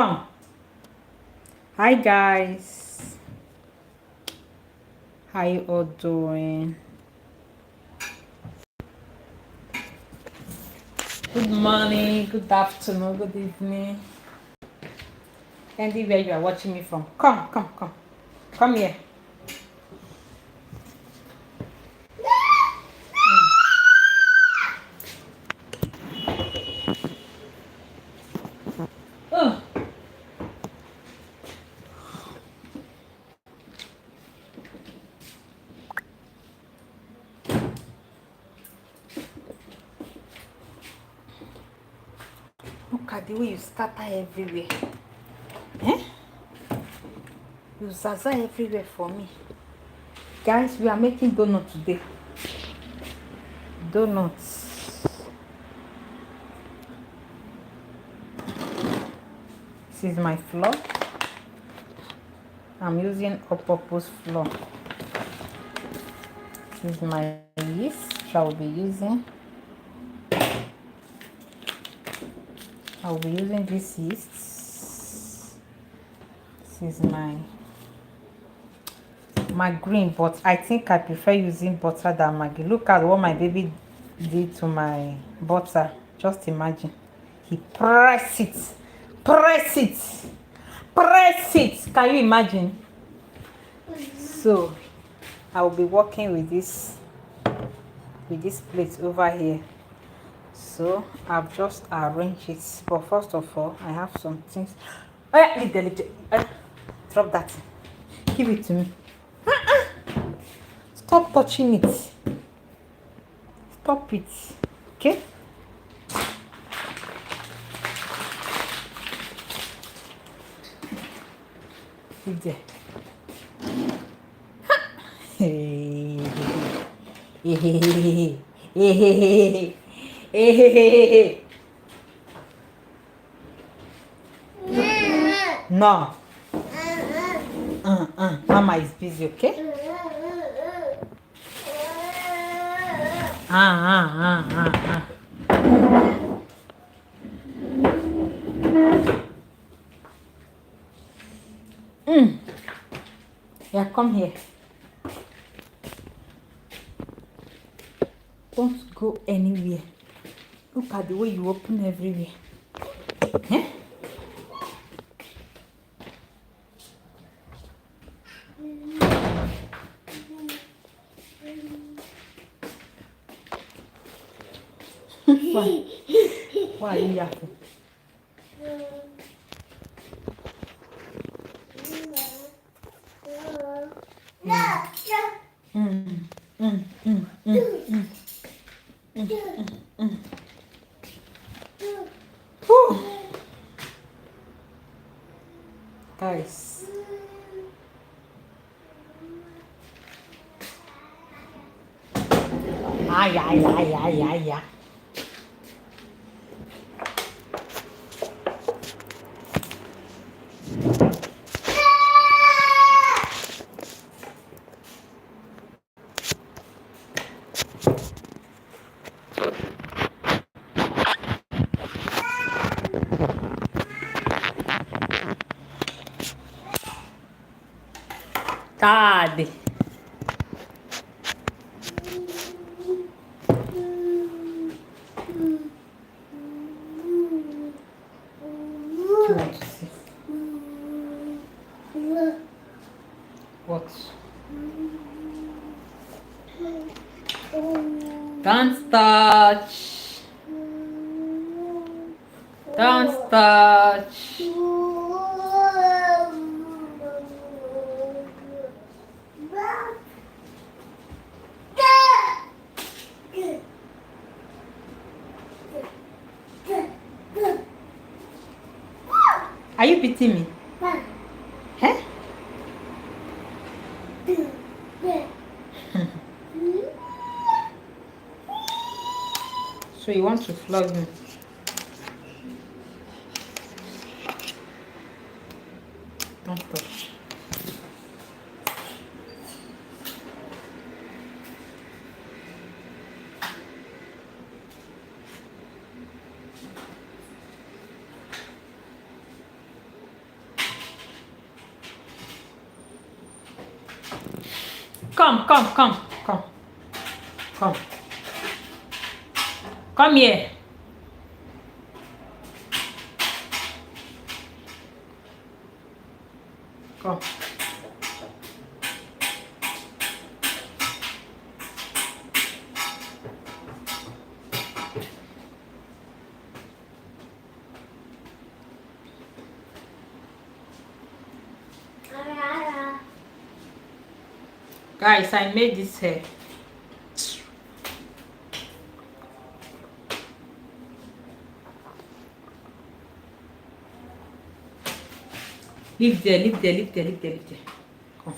Hi guys, how you all doing? Good morning, good afternoon, good evening. Anywhere you are watching me from, come here. Oh, look at the way you scatter everywhere. Eh? You zaza everywhere for me. Guys, we are making donuts today. Donuts. This is my flour. I'm using all-purpose flour. This is my yeast which I will be using. I will be using this yeast. This is my green, but I think I prefer using butter than Maggi. Look at what my baby did to my butter. Just imagine. He press it. Press it. Press it. Can you imagine? So I will be working with this plate over here. So I've just arranged it. But first of all, I have some things. Oh yeah, leave there. Drop that. Give it to me. Stop touching it. Stop it. Okay? Leave there. Hey. No. Mama is busy, okay? Yeah, come here. Don't go anywhere. Look at the way you open everywhere. Eh? Why are you yapping? Guys. Yeah. Dad. You want to see? What? Don't touch. Don't touch. Are you beating me? Huh? So you want to flog me? Don't touch. come, come, come, come, come. Come here. Come. Guys, I made this hair. Leave there, leave there, leave there, leave there, leave there. Come.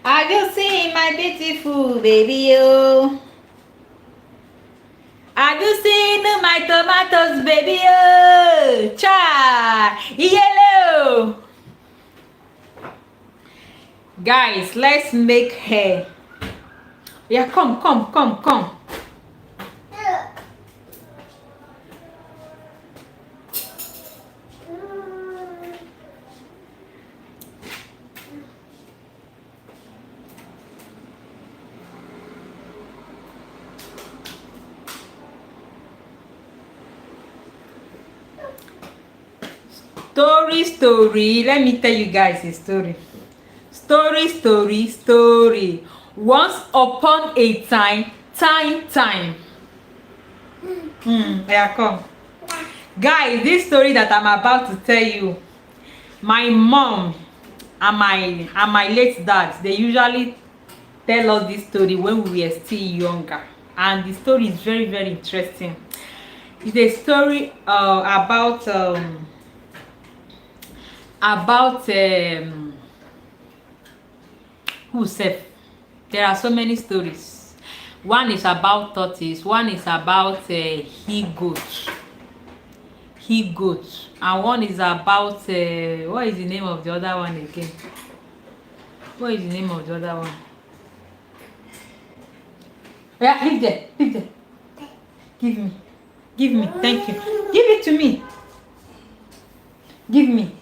Have you seen my beautiful baby? Oh, have you seen my tomatoes, baby? Oh, cha, yellow. Guys, let's make hair. Yeah, come, come, come, come. Story. Let me tell you guys a story. Story. Once upon a time. Yeah, come. Guys, this story that I'm about to tell you, my mom and my late dad, they usually tell us this story when we were still younger, and the story is very, very interesting. It's a story about who said, there are so many stories. One is about tortoise, one is about he goat, and one is about what is the name of the other one again? What is the name of the other one? Yeah, leave there. Give me, thank you. Give it to me. Give me.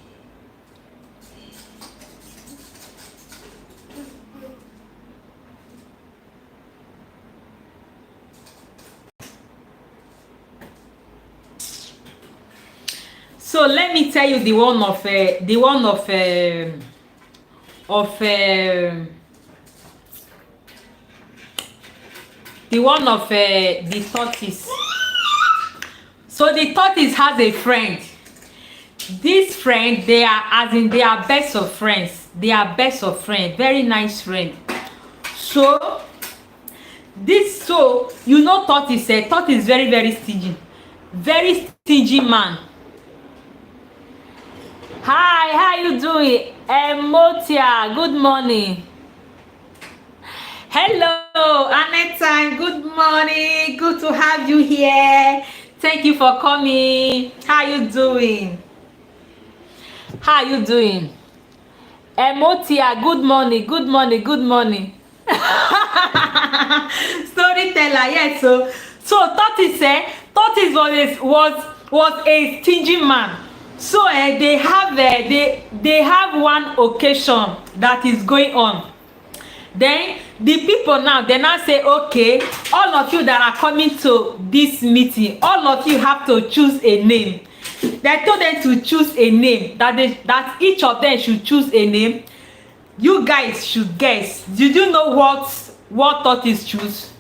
So let me tell you the one of the tortoise. So the tortoise has a friend. This friend, they are best of friends. They are best of friends. Very nice friend. So you know tortoise. Tortoise is very, very stingy. Very stingy man. Hi, how you doing? Emotia, good morning. Hello, Annette, good morning. Good to have you here. Thank you for coming. How you doing? Emotia, good morning. Storyteller, yes. So tortoise was a stingy man. So they have one occasion that is going on. Then the people now, they now say, okay, all of you that are coming to this meeting, all of you have to choose a name. They told them to choose a name, that each of them should choose a name. You guys should guess. Did you know what tortoise choose?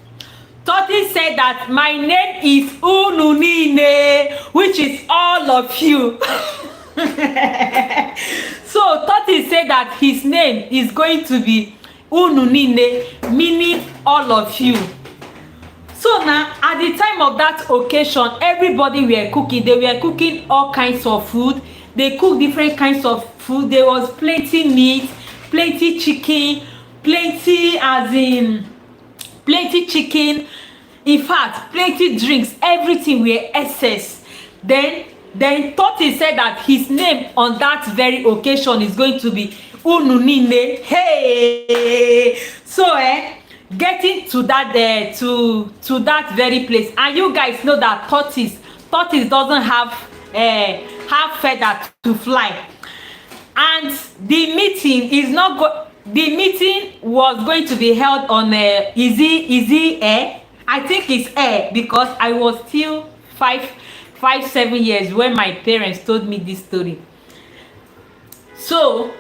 Tortoise said that my name is Ununine, which is all of you. So tortoise said that his name is going to be Ununine, meaning all of you. So now, at the time of that occasion, everybody were cooking. They were cooking all kinds of food. They cooked different kinds of food. There was plenty meat, plenty chicken, plenty, as in plenty chicken, in fact plenty drinks, everything were excess. Then Tortoise said that his name on that very occasion is going to be Ununine. Hey, so getting to that to that very place, and you guys know that tortoise doesn't have feather to fly, and the meeting was going to be held on is it air? I think it's air, because I was still 7 years when my parents told me this story. So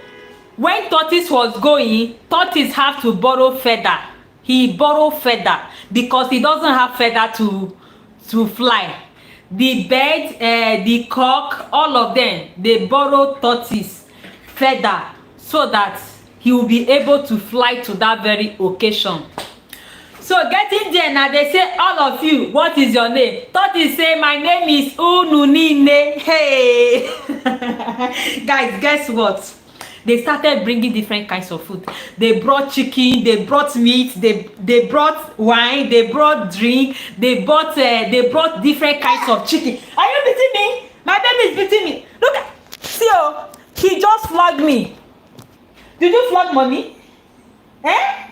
when Tortoise was going, Tortoise have to borrow feather. He borrowed feather because he doesn't have feather to fly. The bird, the cock, all of them, they borrow Tortoise feather so that he will be able to fly to that very occasion. So getting there now, they say, all of you, what is your name? Tortoise say, my name is Ununine. Hey! Guys, guess what? They started bringing different kinds of food. They brought chicken, they brought meat, they brought wine, they brought drink, they brought different kinds of chicken. Are you beating me? My baby is beating me. Look at, see, oh, he just flogged me. Did you flog mommy? Eh?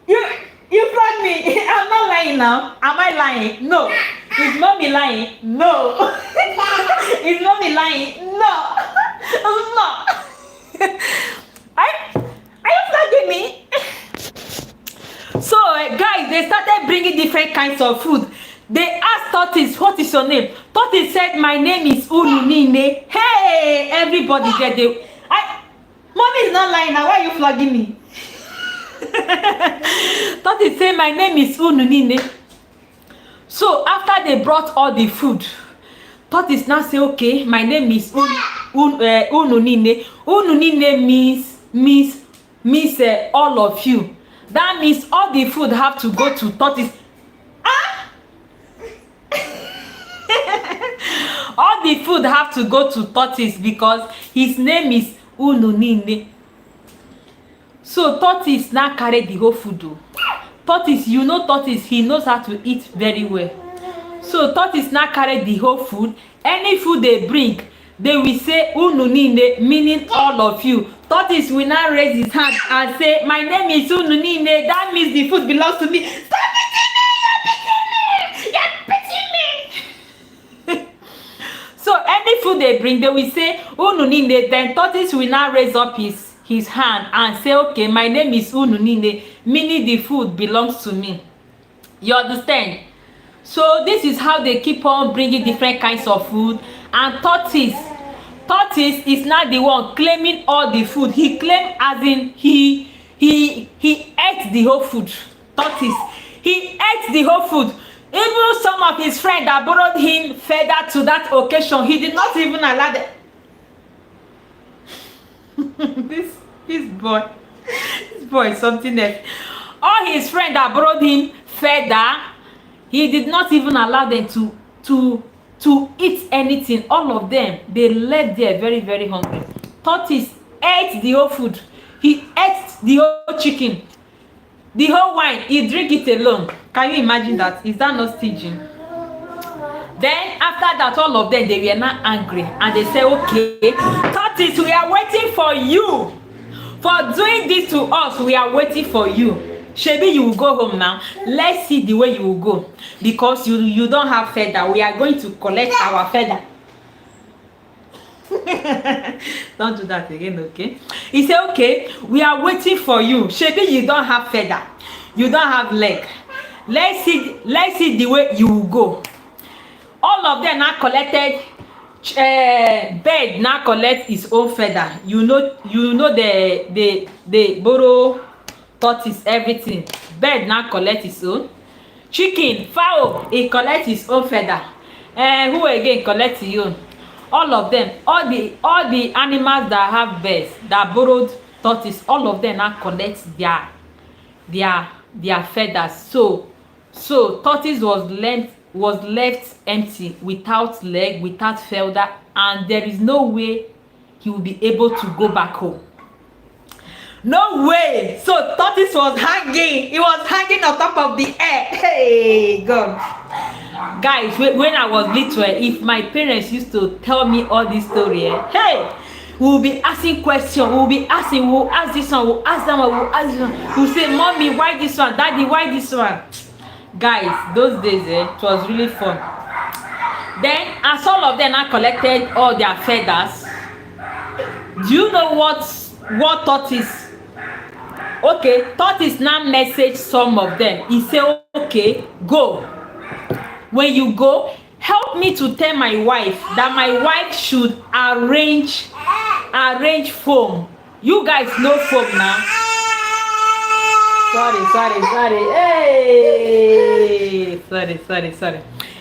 You flogged me. I'm not lying now. Am I lying? No. Is mommy lying? No. Is mommy lying? No. I'm not. Are you flogging me? So guys, they started bringing different kinds of food. They asked Tortoise, what is your name? Tortoise said, my name is Ununine. Hey, everybody there. Mommy is not lying now. Why are you flogging me? Tortoise say, my name is Ununine. So after they brought all the food, Tortoise now say, okay, my name is Ununine. Ununine means all of you. That means all the food have to go to Tortoise. All the food have to go to Tortoise because his name is Ununine. So Tortoise now carry the whole food. Tortoise, you know Tortoise, he knows how to eat very well. So Tortoise now carry the whole food. Any food they bring, they will say Ununine, meaning all of you. Tortoise will now raise his hand and say, my name is Ununine. That means the food belongs to me. Stop beating me! You're beating me! So any food they bring, they will say Ununine. Then Tortoise will now raise up his hand and say, okay, my name is Ununine, meaning the food belongs to me. You understand? So this is how they keep on bringing different kinds of food. And Tortoise is not the one claiming all the food. He claimed as in he ate the whole food. Tortoise, he ate the whole food. Even some of his friends that borrowed him feather to that occasion, he did not even allow them. this boy is something else. All his friends that borrowed him feather, he did not even allow them to eat anything. All of them, they left there very, very hungry. Tortoise ate the whole food. He ate the whole chicken, the whole wine. He drank it alone. Can you imagine that? Is that not stingy? Then after that, all of them, they were not angry, and they said, okay, Tortoise, we are waiting for you for doing this to us. We are waiting for you. Shebi, you will go home now. Let's see the way you will go, because you don't have feather. We are going to collect our feather. Don't do that again, okay? He said, okay, we are waiting for you. Shebi, you don't have feather. You don't have leg. Let's see the way you will go. All of them now collected. Bird now collect his own feather. You know they borrow Tortoise everything. Bird now collect his own. Chicken, fowl, he collect his own feather. Who again collect his own? All of them, all the animals that have birds that borrowed Tortoise, all of them now collect their feathers. So Tortoise was left empty, without leg, without feather, and there is no way he will be able to go back home. No way. So tortoise was hanging. It was hanging on top of the air. Hey God. Guys, when I was little, if my parents used to tell me all this story, hey, we'll be asking questions, we'll ask this one, we'll ask that one, we'll ask this one, we'll say, mommy, why this one, daddy, why this one? Guys, those days, it was really fun. Then, as all of them now collected all their feathers, do you know what tortoise? Okay, tortoise now message some of them. He say, okay, go. When you go, help me to tell my wife that my wife should arrange foam. You guys know foam now. Sorry. Hey,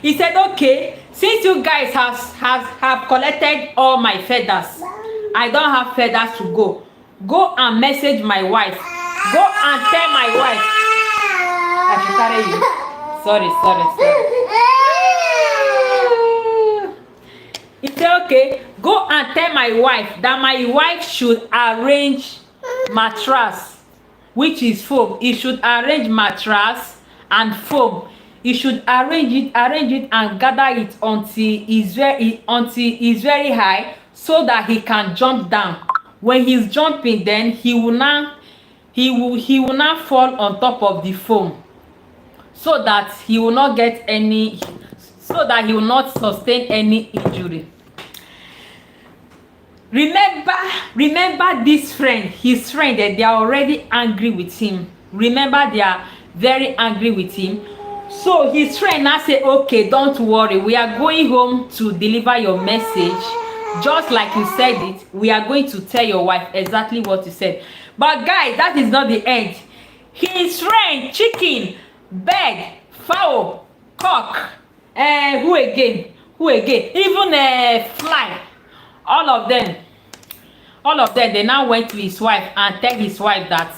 he said, okay, since you guys have collected all my feathers, I don't have feathers to go and message my wife. Go and tell my wife. I should carry you. Sorry. He said, okay, go and tell my wife that my wife should arrange mattress, which is foam. He should arrange mattress and foam. He should arrange it and gather it until it's very high, so that he can jump down. When he's jumping, then he will not fall on top of the foam, so that he will not sustain any injury. Remember this his friend, that they are already angry with him. Remember, they are very angry with him. So his friend now say, okay, don't worry, we are going home to deliver your message just like you said it. We are going to tell your wife exactly what you said. But guys, that is not the end. His friend, chicken, bird, fowl, cock, who again, even fly, all of them, they now went to his wife and tell his wife that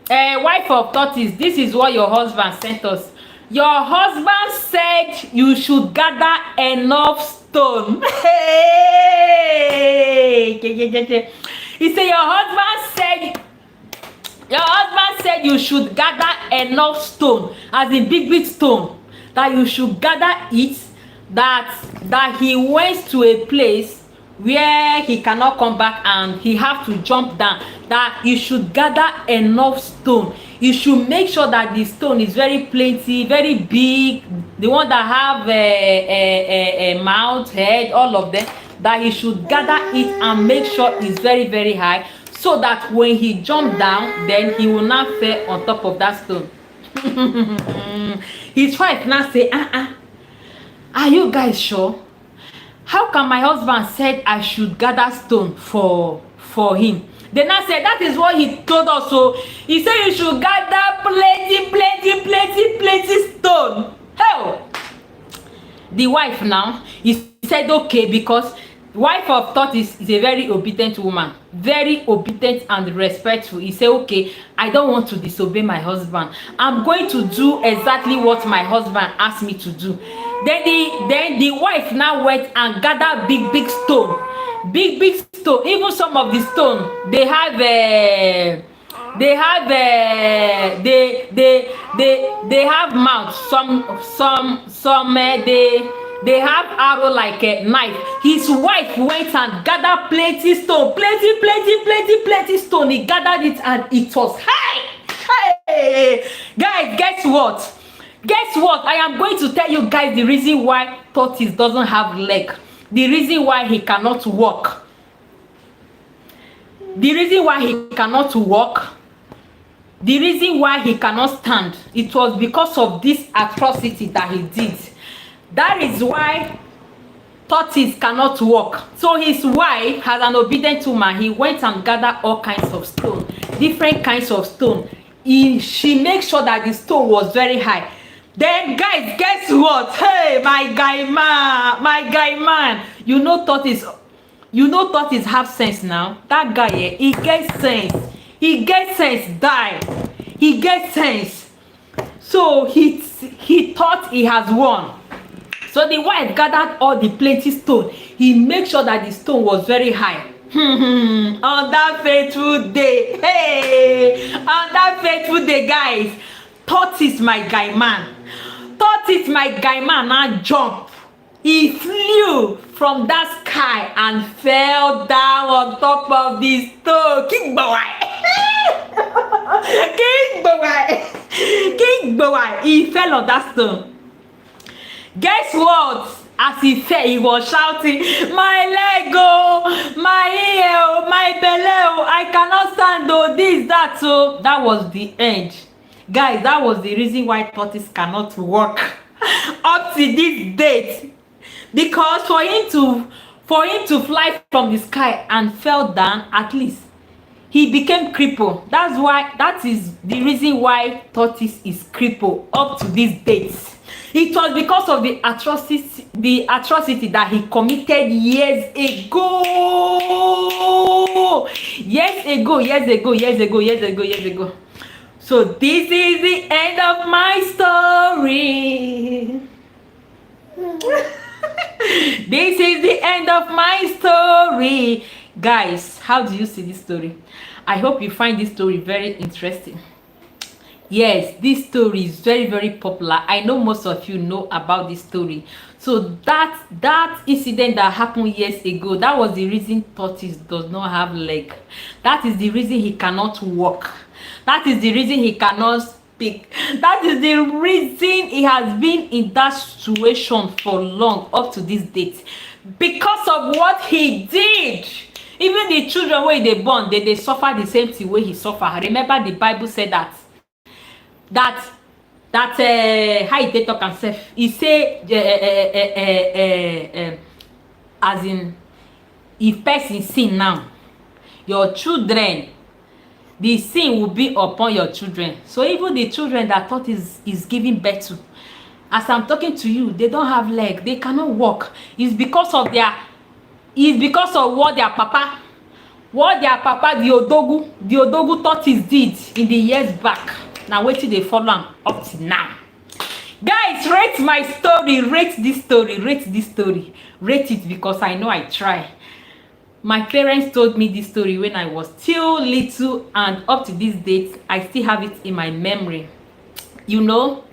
wife of tortoise, this is what your husband sent us. Your husband said you should gather enough stone. Hey! He said your husband said you should gather enough stone, as in big stone, that you should gather it, that he went to a place where he cannot come back and he have to jump down, that you should gather enough stone. You should make sure that the stone is very plenty, very big, the one that have a mouth, head, all of them, that he should gather it and make sure it's very high, so that when he jump down, then he will not fall on top of that stone. His wife now say, are you guys sure? How can my husband said I should gather stone for him? Then I said, that is what he told us. So he said you should gather plenty stone. Hell, the wife now, he said okay, because wife of tortoise is a very obedient woman, very obedient and respectful. He said, okay, I don't want to disobey my husband. I'm going to do exactly what my husband asked me to do. Then the wife now went and gathered big stone, big stone. Even some of the stone, they have mouth. Some they have arrow like a knife. His wife went and gathered plenty stone, plenty stone. He gathered it and it was high. Hey, guys, guess what? I am going to tell you guys the reason why tortoise doesn't have leg. The reason why he cannot walk. The reason why he cannot walk. The reason why he cannot stand. It was because of this atrocity that he did. That is why tortoise cannot walk. So his wife, as an obedient woman, he went and gathered all kinds of stone, different kinds of stone. She made sure that the stone was very high. Then guys, guess what? Hey, my guy man, you know tortoise have sense now. That guy here, he gets sense. He gets sense. So he thought he has won. So the wife gathered all the plenty stone. He made sure that the stone was very high. On that fateful day, hey, on that fateful day, guys, tortoise my guy man, tortoise my guy man now jump. He flew from that sky and fell down on top of the stone. King boy, king boy, king boy. He fell on that stone. Guess what? As he fell, he was shouting, my leg, oh, my ear, oh, my belly, oh, I cannot stand, oh, this, that. So that was the end. Guys, that was the reason why tortoise cannot walk up to this date. Because for him to fly from the sky and fell down, at least he became crippled. That is the reason why tortoise is crippled up to this date. It was because of the atrocity that he committed years ago. Years ago. So this is the end of my story. This is the end of my story. Guys, how do you see this story? I hope you find this story very interesting. Yes, this story is very, very popular. I know most of you know about this story. So that incident that happened years ago, that was the reason tortoise does not have leg. That is the reason he cannot walk. That is the reason he cannot speak. That is the reason he has been in that situation for long, up to this date, because of what he did. Even the children wey they born, they suffer the same thing wey he suffer. Remember, the Bible said that how he take talk himself. He say as in, if person sin now, your children, the sin will be upon your children. So even the children that thought is giving birth to, as I'm talking to you, they don't have leg, they cannot walk. It's because of what their papa, the odogu tortoise did in the years back. Now wait till they follow am up to now. Guys, rate my story, rate this story, rate it, because I know I try. My parents told me this story when I was still little, and up to this date I still have it in my memory. You know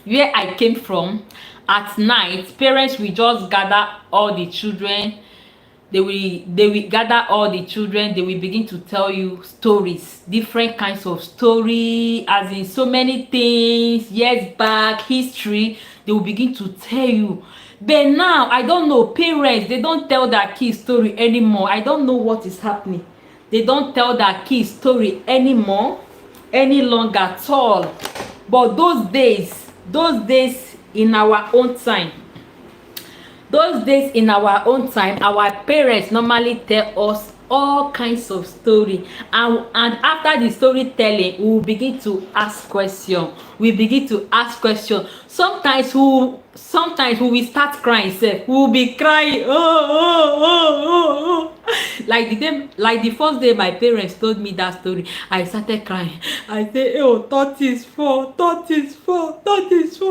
where I came from. At night, parents will just gather all the children. They will gather all the children. They will begin to tell you stories, different kinds of story, as in so many things, years back, history. They will begin to tell you. But now, I don't know, parents, they don't tell their kids story anymore. I don't know what is happening. They don't tell their kids story anymore, any longer at all. But those days in our own time, our parents normally tell us all kinds of story, and after the storytelling, we will begin to ask question. Sometimes we will start crying sef. We will be crying, oh. Like the first day my parents told me that story, I started crying. I said, oh, tortoise fall.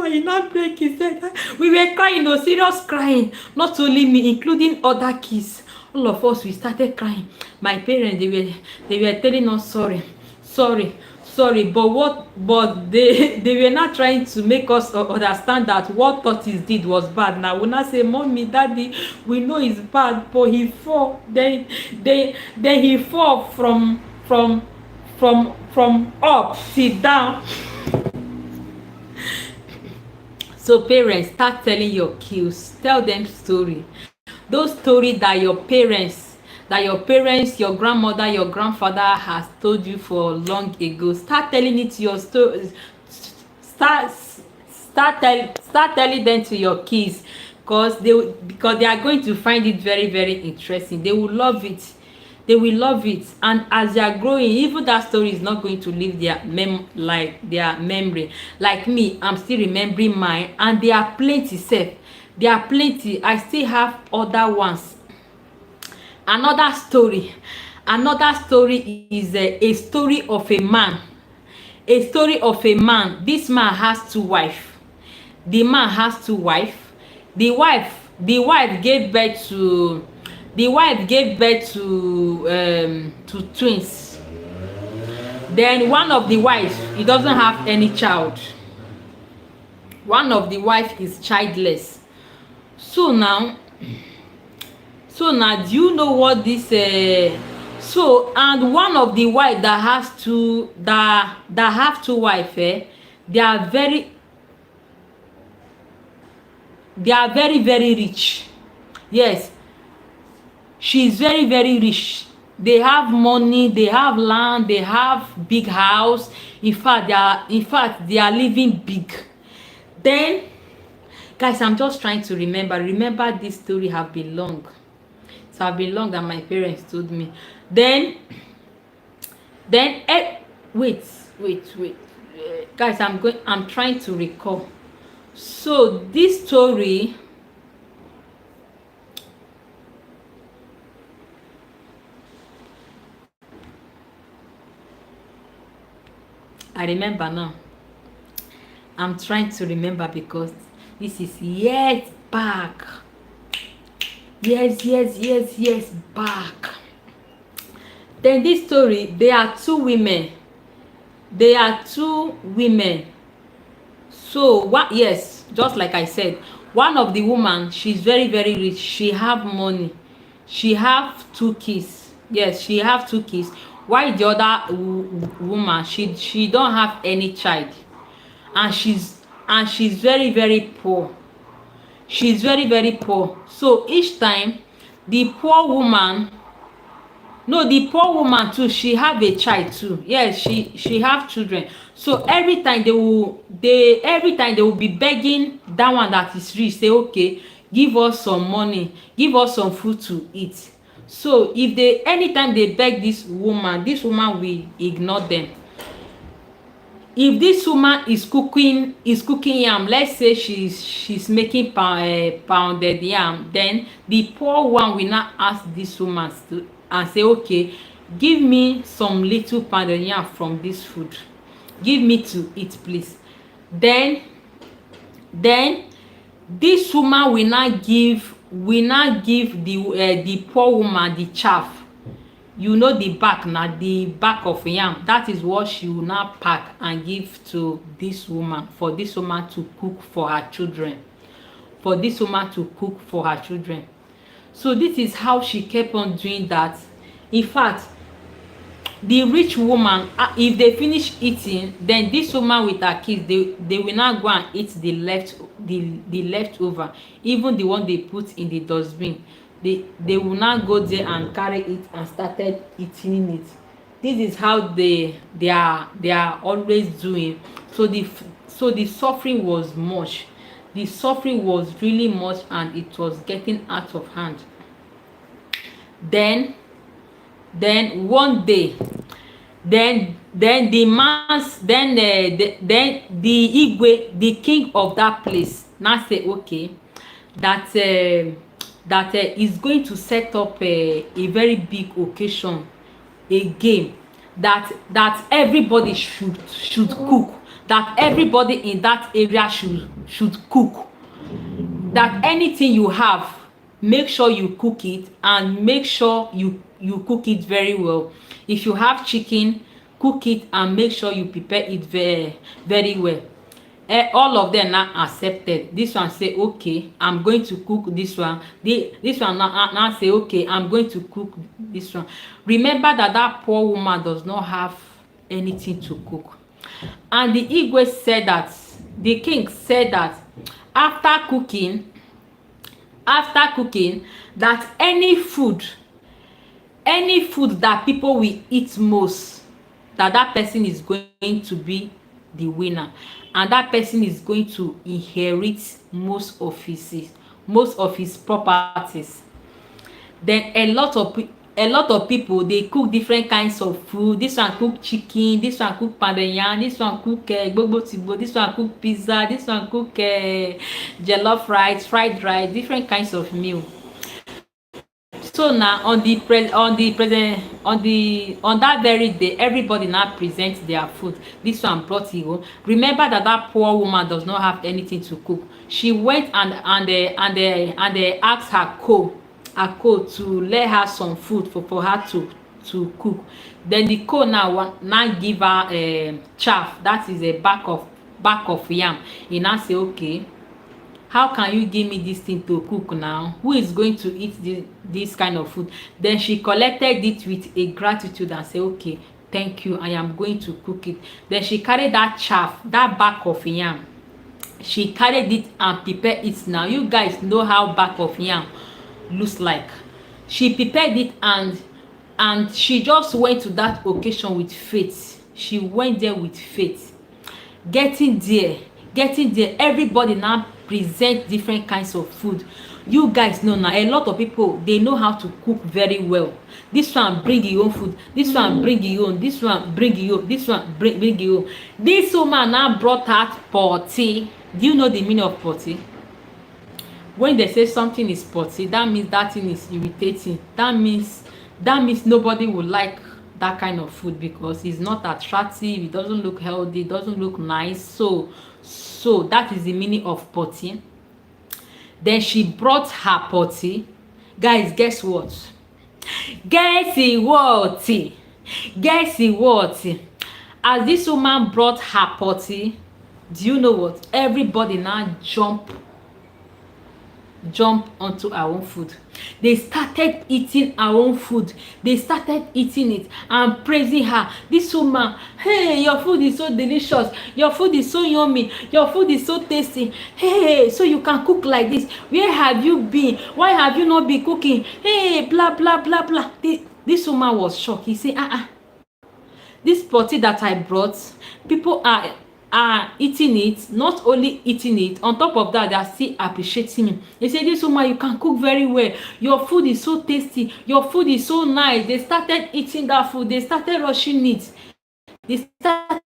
He not break his head. We were crying, no, serious crying. Not only me, including other kids. All of us, we started crying. My parents, they were telling us sorry, but they were not trying to make us understand that what tortoise did was bad. Now we not say, mommy, daddy, we know it's bad, but he fall. Then he fall from up, sit down. So parents, start telling your kids, tell them story. Those stories that your parents, your grandmother, your grandfather has told you for long ago. Start telling it to your stories. Start telling them to your kids, because they are going to find it very, very interesting. They will love it. And as they are growing, even that story is not going to leave their memory. Like me, I'm still remembering mine, and there are plenty. I still have other ones. Another story is a story of a man. This man has two wives. The wife gave birth to The wife gave birth to twins. Then one of the wives, he doesn't have any child. One of the wife is childless. So now, do you know what this and one of the wife that has two, that have two wife, they are very, very rich. Yes, she's very, very rich. They have money, they have land, they have big house. In fact they are living big. Then, guys, I'm just trying to remember this story have been long. So have been long that my parents told me. Then wait, guys, I'm trying to recall. So this story, I remember now. I'm trying to remember because this is years back. Years back. Then this story, there are two women. So what? Yes, just like I said, one of the woman, she's very, very rich. She have money. She have two kids. Yes, she have two kids. While the other woman, she don't have any child, and she's very, very poor. She's very, very poor. So each time the poor woman, no, the poor woman too, she have a child too. Yes, she have children. So every time they will be begging that one that is rich, say, okay, give us some money, give us some food to eat. So if they, anytime they beg this woman will ignore them. If this woman is cooking yam, let's say she's making pounded yam, then the poor one will not ask this woman to, and say, okay, give me some little pounded yam from this food, give me to eat, please. Then this woman will not give the poor woman the chaff. You know, the back, na the back of yam, that is what she will now pack and give to this woman, for this woman to cook for her children, So this is how she kept on doing that. In fact, the rich woman, if they finish eating, then this woman with her kids, they will now go and eat the leftover, even the one they put in the dustbin. They will now go there and carry it and started eating it. This is how they are always doing. So the suffering was much. The suffering was really much, and it was getting out of hand. Then one day, then the man's then the Igwe, the king of that place, now say, okay, that is going to set up a very big occasion, a game, that everybody should cook, that everybody in that area should cook, that anything you have, make sure you cook it, and make sure you cook it very well. If you have chicken, cook it and make sure you prepare it very, very well. All of them now accepted. This one say, okay, I'm going to cook this one. This one now say, okay, I'm going to cook this one. Remember that poor woman does not have anything to cook. And the Igwe said that, the king said that after cooking, that any food that people will eat most, that person is going to be the winner, and that person is going to inherit most of his properties. Then a lot of people, they cook different kinds of food. This one cook chicken, this one cook pounded yam, this one cook gbogbo tibo, this one cook pizza, this one cook jollof rice, fried rice, different kinds of meal. So now on that very day, everybody now presents their food. This one brought it home. Remember that poor woman does not have anything to cook. She went and asked her her co to let her some food for her to cook. Then the co now give her chaff, that is a back of yam. He now say, okay, how can you give me this thing to cook now? Who is going to eat this kind of food? Then she collected it with a gratitude and say, okay, thank you, I am going to cook it. Then she carried that chaff, that back of yam, she carried it and prepared it. Now you guys know how back of yam looks like. She prepared it and she just went to that occasion with faith. She went there with faith. Getting there, everybody now present different kinds of food. You guys know now, a lot of people, they know how to cook very well. This one bring your own food, this one bring your own, this one bring your own, this one bring your own. This woman now brought out potty. Do you know the meaning of potty? When they say something is potty, that means that thing is irritating. That means nobody will like that kind of food because it's not attractive, it doesn't look healthy, it doesn't look nice. So that is the meaning of potty. Then she brought her potty. Guys, guess what? Guess what? As this woman brought her potty, do you know what? Everybody now jump onto our own food. They started eating our own food. They started eating it and praising her. This woman, hey, your food is so delicious, your food is so yummy, your food is so tasty. Hey, so you can cook like this? Where have you been? Why have you not been cooking? Hey, blah blah blah blah. This woman was shocked. He said, this potty that I brought, people are eating it. Not only eating it, on top of that, they are still appreciating me. They say, this woman, you can cook very well, your food is so tasty, your food is so nice. They started eating that food. They started rushing it. They started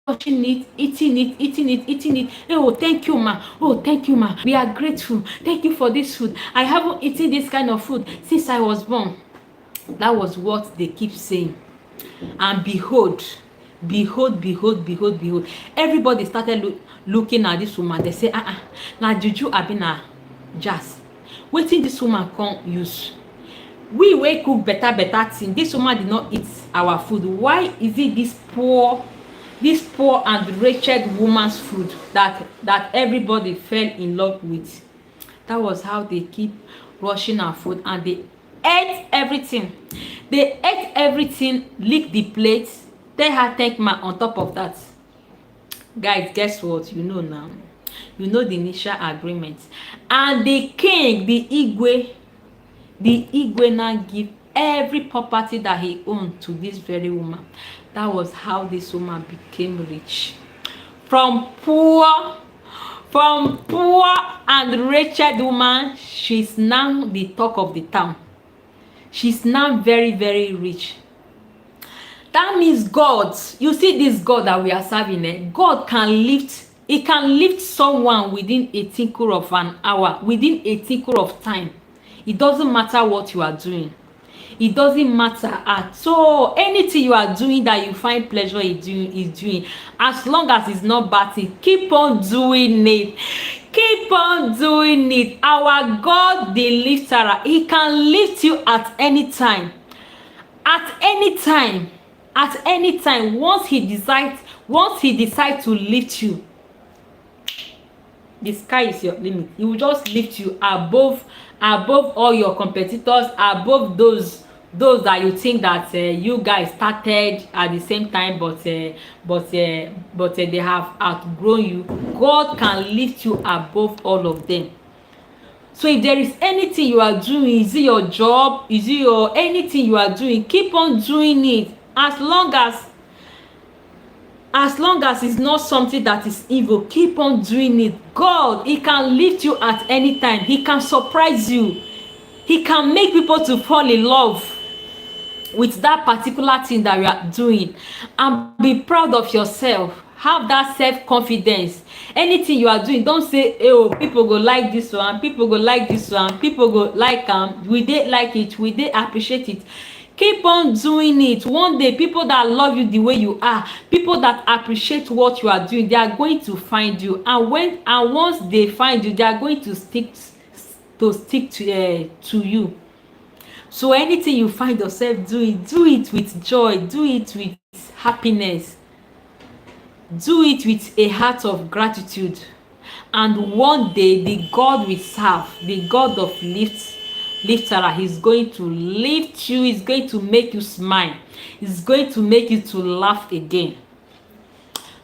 rushing it, eating it. Oh, thank you, ma. Oh, thank you, ma. We are grateful. Thank you for this food. I haven't eaten this kind of food since I was born. That was what they keep saying. And behold, everybody started looking at this woman. They say, now juju abina jazz. Wetin this woman come use? We cook better thing. This woman did not eat our food. Why is it this poor and wretched woman's food that everybody fell in love with? That was how they keep rushing our food, and they ate everything. Lick the plate. Tell her thank ma on top of that. Guys, guess what? You know now. You know the initial agreement. And the king, the Igwe now give every property that he owned to this very woman. That was how this woman became rich. From poor and wretched woman, she's now the talk of the town. She's now very, very rich. That means God, you see this God that we are serving, God can lift, he can lift someone within a tinkle of an hour, within a tinkle of time. It doesn't matter what you are doing. It doesn't matter at all. Anything you are doing that you find pleasure in doing, as long as it's not bad thing, keep on doing it. Keep on doing it. Our God, the lifter, he can lift you at any time. At any time. At any time. Once he decides to lift you, the sky is your limit. He will just lift you above all your competitors, above those that you think that you guys started at the same time, but they have outgrown you. God can lift you above all of them. So if there is anything you are doing, is it your job, is it your anything you are doing, keep on doing it. As long as it's not something that is evil, keep on doing it. God, he can lift you at any time. He can surprise you. He can make people to fall in love with that particular thing that you are doing. And be proud of yourself. Have that self-confidence. Anything you are doing, don't say, oh, people go like this one, people go like this one, people go like we dey like it, we dey appreciate it. Keep on doing it. One day, people that love you the way you are, people that appreciate what you are doing, they are going to find you. And once they find you, they are going to stick to you. So anything you find yourself doing, do it with joy, do it with happiness, do it with a heart of gratitude. And one day the God we serve, the God of lifter, he's going to lift you, he's going to make you smile, he's going to make you to laugh again.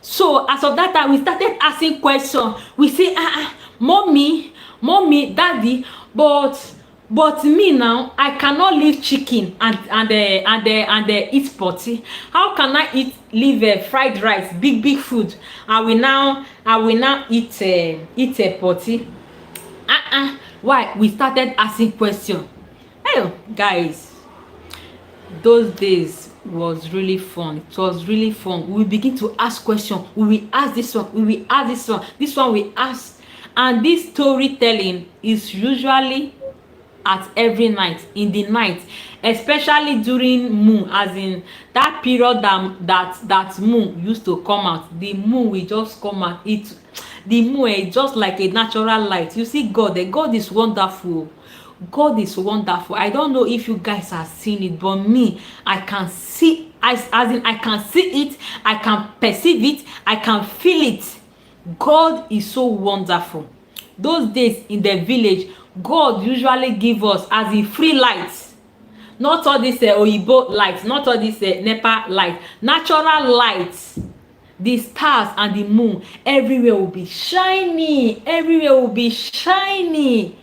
So as of that time, we started asking questions. We say, mommy, daddy, but me now, I cannot leave chicken and eat potty. How can I leave fried rice, big food? I will now eat a potty. Why? We started asking questions. Hey, guys, those days was really fun. It was really fun. We will begin to ask questions. We will ask this one, we will ask this one we ask. And this storytelling is usually at every night, in the night, especially during moon, as in that period that moon used to come out. The moon will just come out. The moon is just like a natural light. You see, God is wonderful. God is wonderful. I don't know if you guys have seen it, but me, I can see, as in I can see it, I can perceive it, I can feel it. God is so wonderful. Those days in the village, God usually give us as a free light. Not all this oyibo light, not all this NEPA light, natural light. The stars and the moon, everywhere will be shiny, everywhere will be shiny.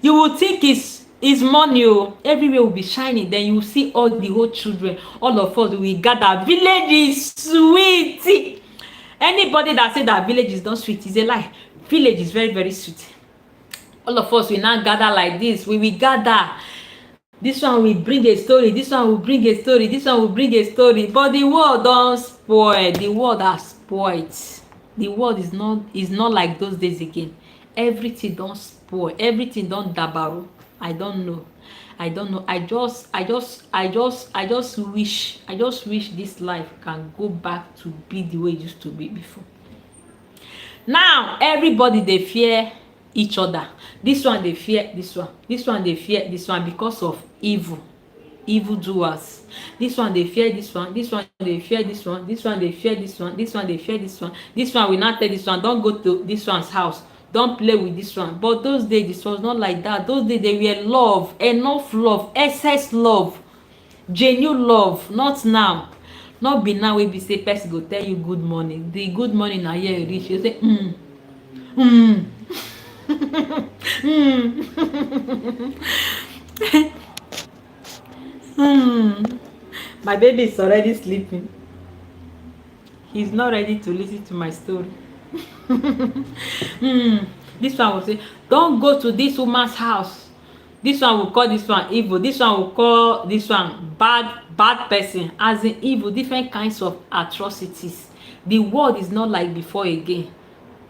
You will think it's money. Everywhere will be shining. Then you will see all the whole children, all of us will gather. Village is sweet. Anybody that say that village is not sweet is a lie. Village is very, very sweet. All of us will now gather like this. We will gather. This one will bring a story, this one will bring a story, this one will bring a story. But the world don spoil. The world has spoiled. The world is not like those days again. Everything don spoil, everything don dabaru. I don't know. I just wish this life can go back to be the way it used to be before. Now everybody dey fear each other. This one dey fear this one, this one dey fear this one because of evil doers. This one dey fear this one, this one dey fear this one, this one dey fear this one, this one dey fear this one. This one will not tell this one, don't go to this one's house, don't play with this one. But those days this was not like that. Those days they were love, enough love, excess love, genuine love. Not now. Not be now wey be say person go tell you good morning. The good morning na here reach, you say My baby is already sleeping. He's not ready to listen to my story. This one will say, don't go to this woman's house. This one will call this one evil. This one will call this one bad person. As in evil, different kinds of atrocities. The world is not like before again.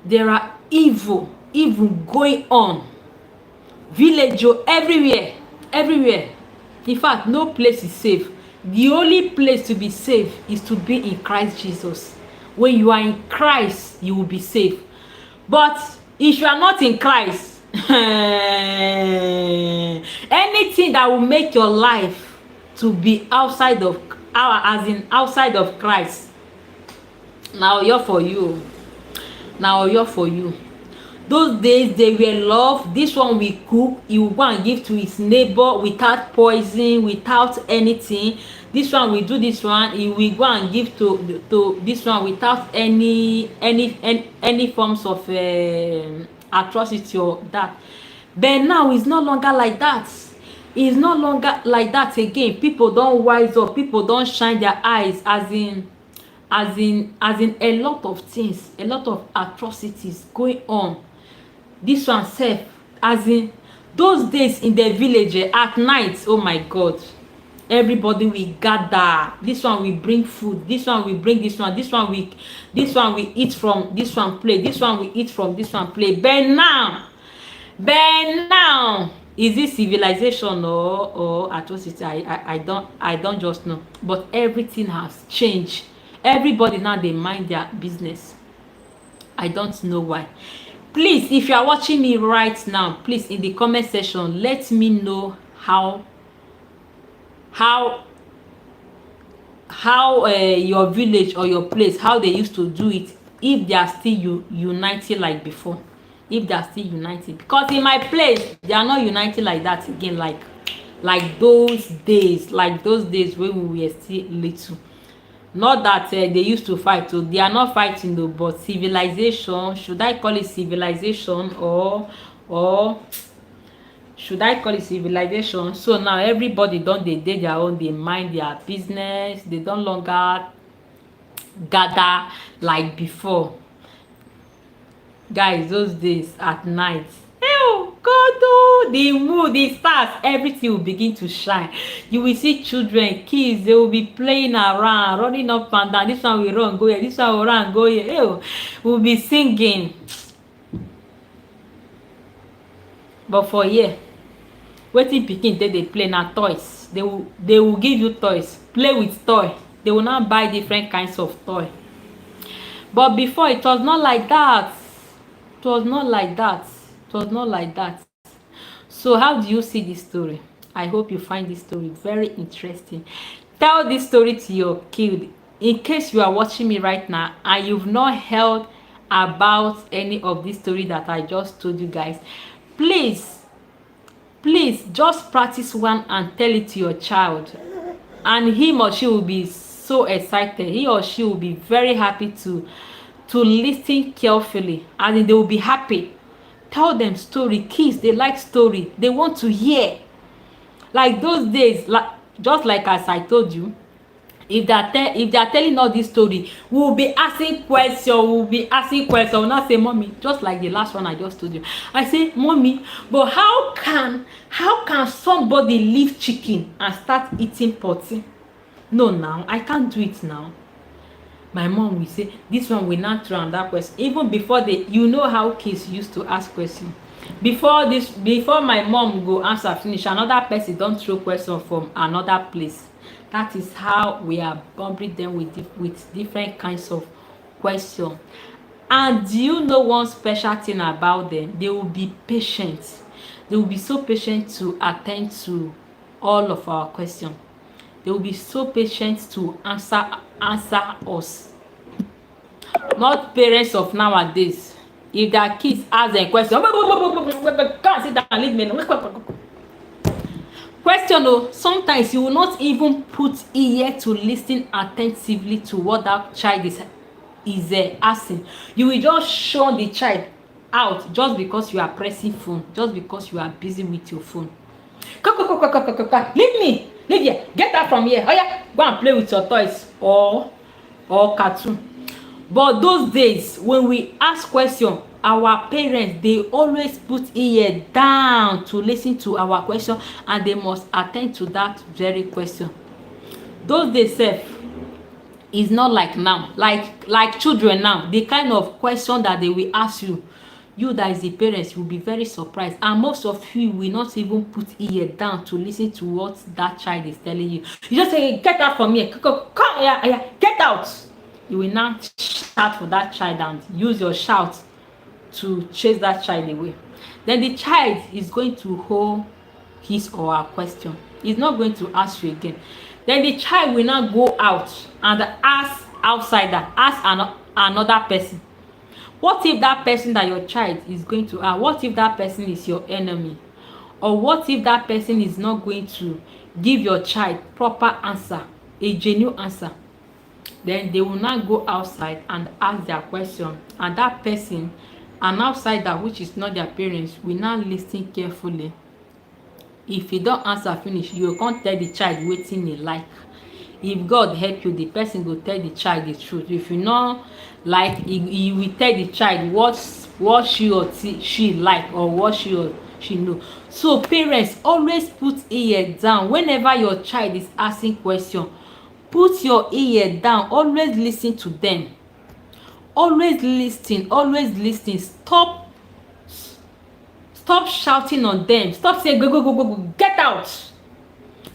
There are evil going on. Village everywhere. In fact, no place is safe. The only place to be safe is to be in Christ Jesus. When you are in Christ, you will be safe. But if you are not in Christ, anything that will make your life to be outside of Christ, now you're for you. Those days they were love. This one we cook, he will go and give to his neighbor without poison, without anything. This one we do this one, he will go and give to this one without any forms of atrocity or that. But now it's no longer like that. It's no longer like that again. People don't wise up, people don't shine their eyes, as in a lot of things, a lot of atrocities going on. This one self, as in those days in the village at night, oh my God, everybody will gather. This one will bring food, this one will bring this one we eat from this one plate, this one we eat from this one plate. But now is this civilization or atrocity? I don't just know. But everything has changed. Everybody now they mind their business. I don't know why. Please, if you are watching me right now, please in the comment section let me know how your village or your place, how they used to do it, if they are still uniting like before, if they are still uniting. Because in my place they are not uniting like that again, like those days, when we were still little. Not that they used to fight, so they are not fighting though, but civilization, should I call it civilization, or should I call it civilization? So now everybody don dey their own, dey mind their business, they don longer gather like before. Guys, those days at night, oh god, oh, the moon, the stars, everything will begin to shine. You will see children, kids, they will be playing around, running up and down. This one will run go here, this one will run go here. Oh, we'll be singing. But for here, wetin pikin take dey play na toys. They will give you toys, play with toy. They will now buy different kinds of toy. But before, it was not like that. It was not like that. It was not like that. So how do you see this story? I hope you find this story very interesting. Tell this story to your kid. In case you are watching me right now and you've not heard about any of this story that I just told you guys, please just practice one and tell it to your child, and him or she will be so excited. He or she will be very happy to listen carefully, and they will be happy. Tell them story. Kids, they like story, they want to hear. Like those days, just like as I told you, if they are telling all this story, we will be asking questions. We'll not say, mommy, just like the last one I just told you. I say, mommy, but how can somebody leave chicken and start eating potty? No, now I can't do it now. My mom will say, this one will not throw on that question. Even before you know how kids used to ask questions. Before my mom go answer finish, another person don't throw question from another place. That is how we are bombarding them with different kinds of questions. And do you know one special thing about them? They will be patient. They will be so patient to attend to all of our questions. They will be so patient to answer us. Not parents of nowadays. If their kids ask them question, can't sit down and leave me. Question though, sometimes you will not even put ear to listen attentively to what that child is asking. You will just shun the child out just because you are pressing phone, just because you are busy with your phone. Leave me, leave here, get out from here. Oh yeah, go and play with your toys or cartoon. But those days when we ask question, our parents, they always put ear down to listen to our question, and they must attend to that very question. Those days sef is not like now. Like children now, the kind of question that they will ask you that is the parents, will be very surprised, and most of you will not even put ear down to listen to what that child is telling you. You just say, get out from here, come here, get out. You will now shout for that child and use your shout to chase that child away. Then the child is going to hold his or her question. He's not going to ask you again. Then the child will now go out and ask outsider, ask another person. What if that person that your child is going to ask, what if that person is your enemy? Or what if that person is not going to give your child proper answer, a genuine answer? Then they will now go outside and ask their question, and that person, an outsider which is not their parents, will now listen carefully. If you don't answer finish, you can't tell the child wetin he like. If God help you, the person will tell the child the truth. If you know, like, he will tell the child what she or she like, or what she or she know. So parents, always put ear down whenever your child is asking question. Put your ear down, always listen to them. Always listen. Stop shouting on them. Stop saying go, get out.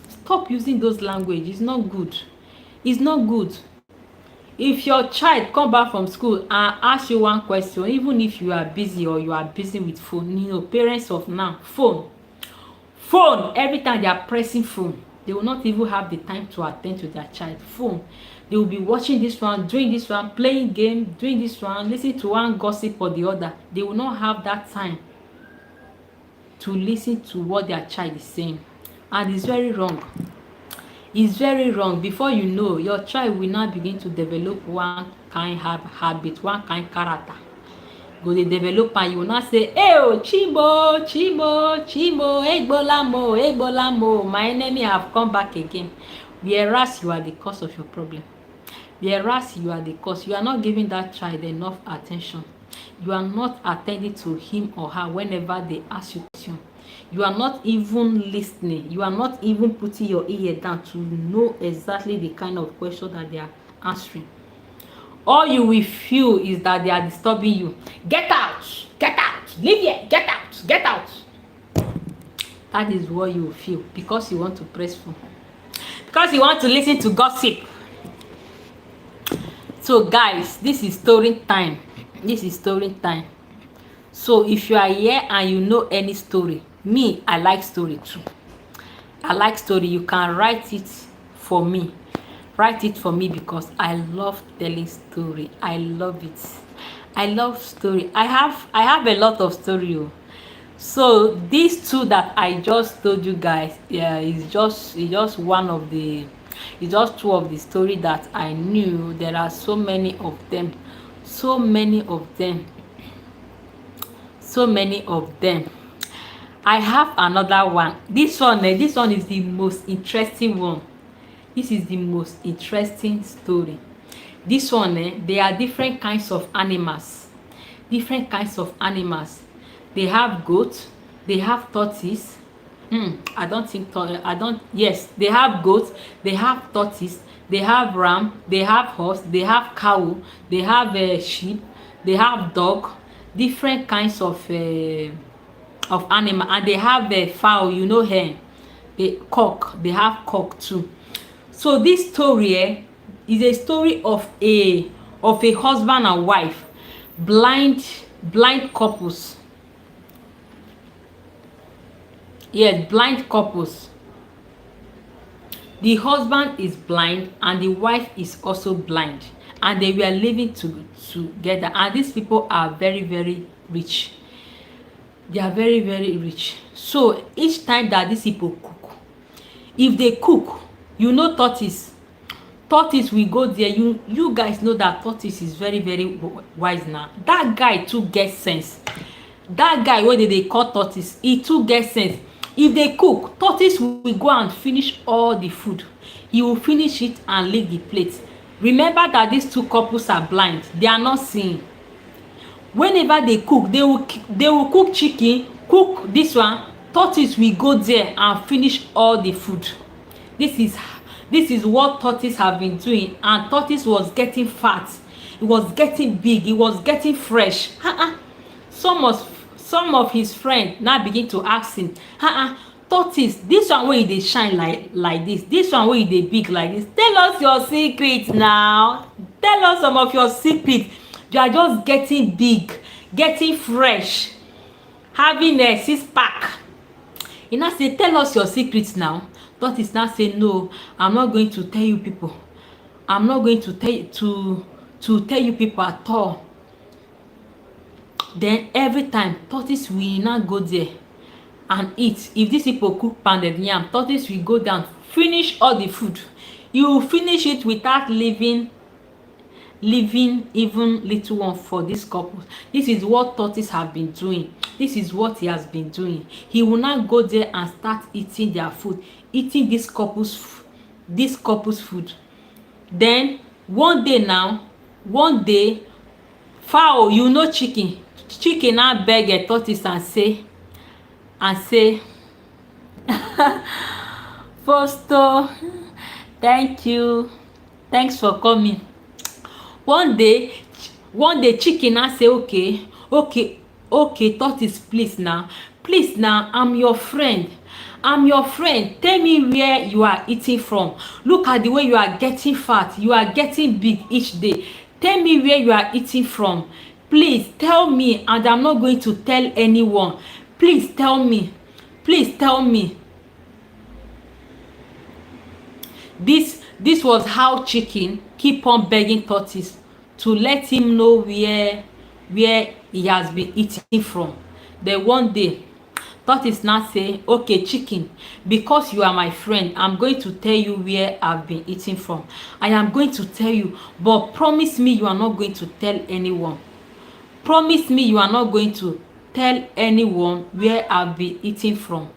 Stop using those language. It's not good. If your child come back from school and ask you one question, even if you are busy or you are busy with phone, you know, parents of now, phone, every time they are pressing phone, they will not even have the time to attend to their child. Phone, they will be watching this one, doing this one, playing game, doing this one, listening to one gossip or the other. They will not have that time to listen to what their child is saying, and it's very wrong. It's very wrong. Before you know, your child will now begin to develop one kind habit, one kind character. Go dey develop and you will not say, hey oh, chimo, egbolamo, my enemy have come back again. Whereas you are the cause of your problem. Whereas you are the cause. You are not giving that child enough attention. You are not attending to him or her whenever they ask you question. You are not even listening. You are not even putting your ear down to know exactly the kind of question that they are answering. All you will feel is that they are disturbing you. Get out, leave here, get out. That is what you will feel, because you want to press phone, because you want to listen to gossip. So guys, this is story time. So if you are here and you know any story, me, I like story too. You can write it for me. Because I love telling story. I love it. I love story. I have a lot of story. So these two that I just told you guys, yeah, it's just one of the, it's just two of the story that I knew. There are so many of them. I have another one. This one is the most interesting one. This is the most interesting story. This one, there are different kinds of animals. They have goat, they have tortoise. Yes, they have goat, they have tortoise, they have ram, they have horse, they have cow, they have sheep, they have dog, different kinds of animal, and they have fowl, you know, hen, they have cock too. So this story is a story of a husband and wife, blind couples. Yes, blind couples. The husband is blind and the wife is also blind, and they were living together. And these people are very, very rich. They are very, very rich. So each time that these people cook, if they cook, you know, tortoise will go there. You guys know that tortoise is very, very wise. Now that guy too gets sense. That guy wey they call tortoise, he too gets sense. If they cook, tortoise will go and finish all the food. He will finish it and leave the plate. Remember that these two couples are blind. They are not seeing. Whenever they cook, they will cook chicken, cook this one. Tortoise will go there and finish all the food. This is what tortoise have been doing, and tortoise was getting fat. It was getting big. It was getting fresh. Some of his friends now begin to ask him, tortoise, this one wey dey shine like this one wey dey big like this, tell us your secret now. Tell us some of your secret. You are just getting big, getting fresh, having a six-pack. He now say, tell us your secrets now. Tortoise now say, no, I'm not going to tell you people. I'm not going to tell you people at all. Then every time tortoise will not go there and eat. If these people cook pounded yam, tortoise will go down, finish all the food. You will finish it without leaving even little one for this couple. This is what tortoise have been doing. This is what he has been doing. He will not go there and start eating their food, eating this couple's food. Then one day, fowl, you know, chicken now beg a tortoise and say Fosto, thank you, thanks for coming. One day chicken now say, okay, tortoise, please now, I'm your friend. I'm your friend. Tell me where you are eating from. Look at the way you are getting fat. You are getting big each day. Tell me where you are eating from. Please tell me, and I'm not going to tell anyone. Please tell me. Please tell me. This was how chicken keep on begging tortoise to let him know where he has been eating from. Then one day tortoise now say, okay chicken, because you are my friend, I'm going to tell you where I've been eating from. I am going to tell you, but promise me you are not going to tell anyone. Promise me you are not going to tell anyone where I've been eating from.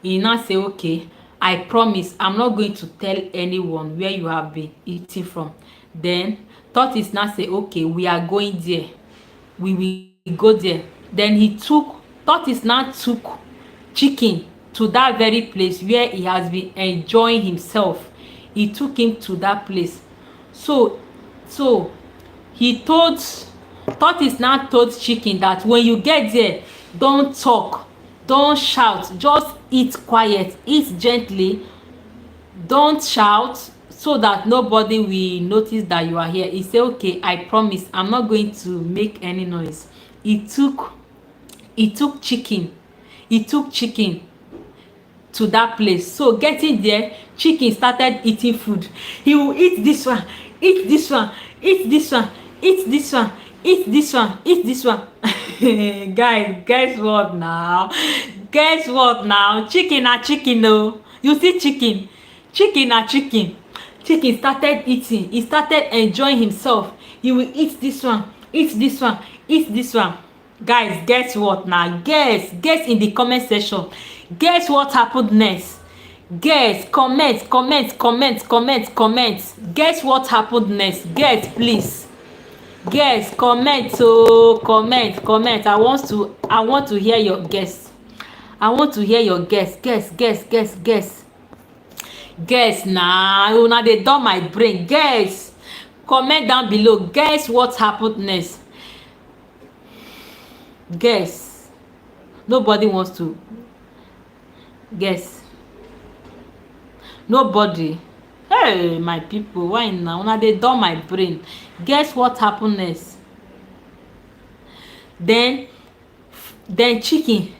He now say, okay, I promise I'm not going to tell anyone where you have been eating from. Then tortoise now say, okay, we are going there. We will go there. Then tortoise now took chicken to that very place where he has been enjoying himself. He took him to that place. So tortoise now told chicken that when you get there, don't talk, don't shout, just eat quiet, eat gently, don't shout, so that nobody will notice that you are here. He said, okay, I promise I'm not going to make any noise. He took chicken to that place. So getting there, chicken started eating food. He will eat this one, eat this one, eat this one, eat this one, eat this one, eat this one. Guys, guess what now? Guess what now? Chicken na chicken. No, you see chicken na chicken. Chicken started eating. He started enjoying himself. He will eat this one, eat this one, eat this one. Guys, guess what now? Guess in the comment section. Guess what happened next? Guess, comment. Guess what happened next? Guess, please. Guess, comment. So comment. I want to hear your guess. I want to hear your guess. Guess na. Una dey dull my brain. Guess. Comment down below. Guess what happened next. Guess. Nobody wants to guess. Nobody. Hey, my people, why now? Una dey dull my brain. Guess what happened next. Then chicken,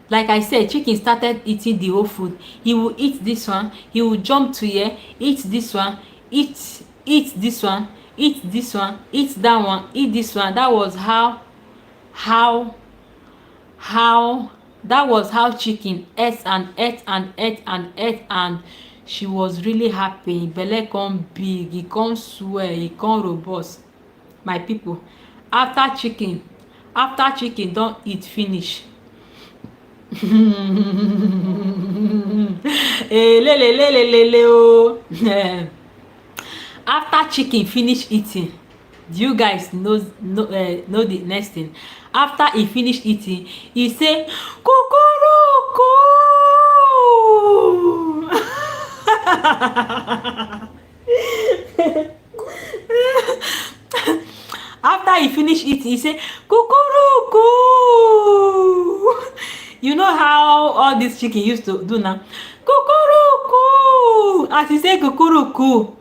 like I said, chicken started eating the whole food. He will eat this one, he will jump to here, eat this one, eat this one, eat this one, eat that one, eat this one. That was how chicken ate and she was really happy. Belle come big, e come swell, e come robust. My people, after chicken don eat finish, after chicken finish eating, do you guys know the next thing? After he finish eating, he say kukuruku. After he finish eating, he say kukuruku. You know how all this chicken used to do now? Kukuruku. As he say kukuruku,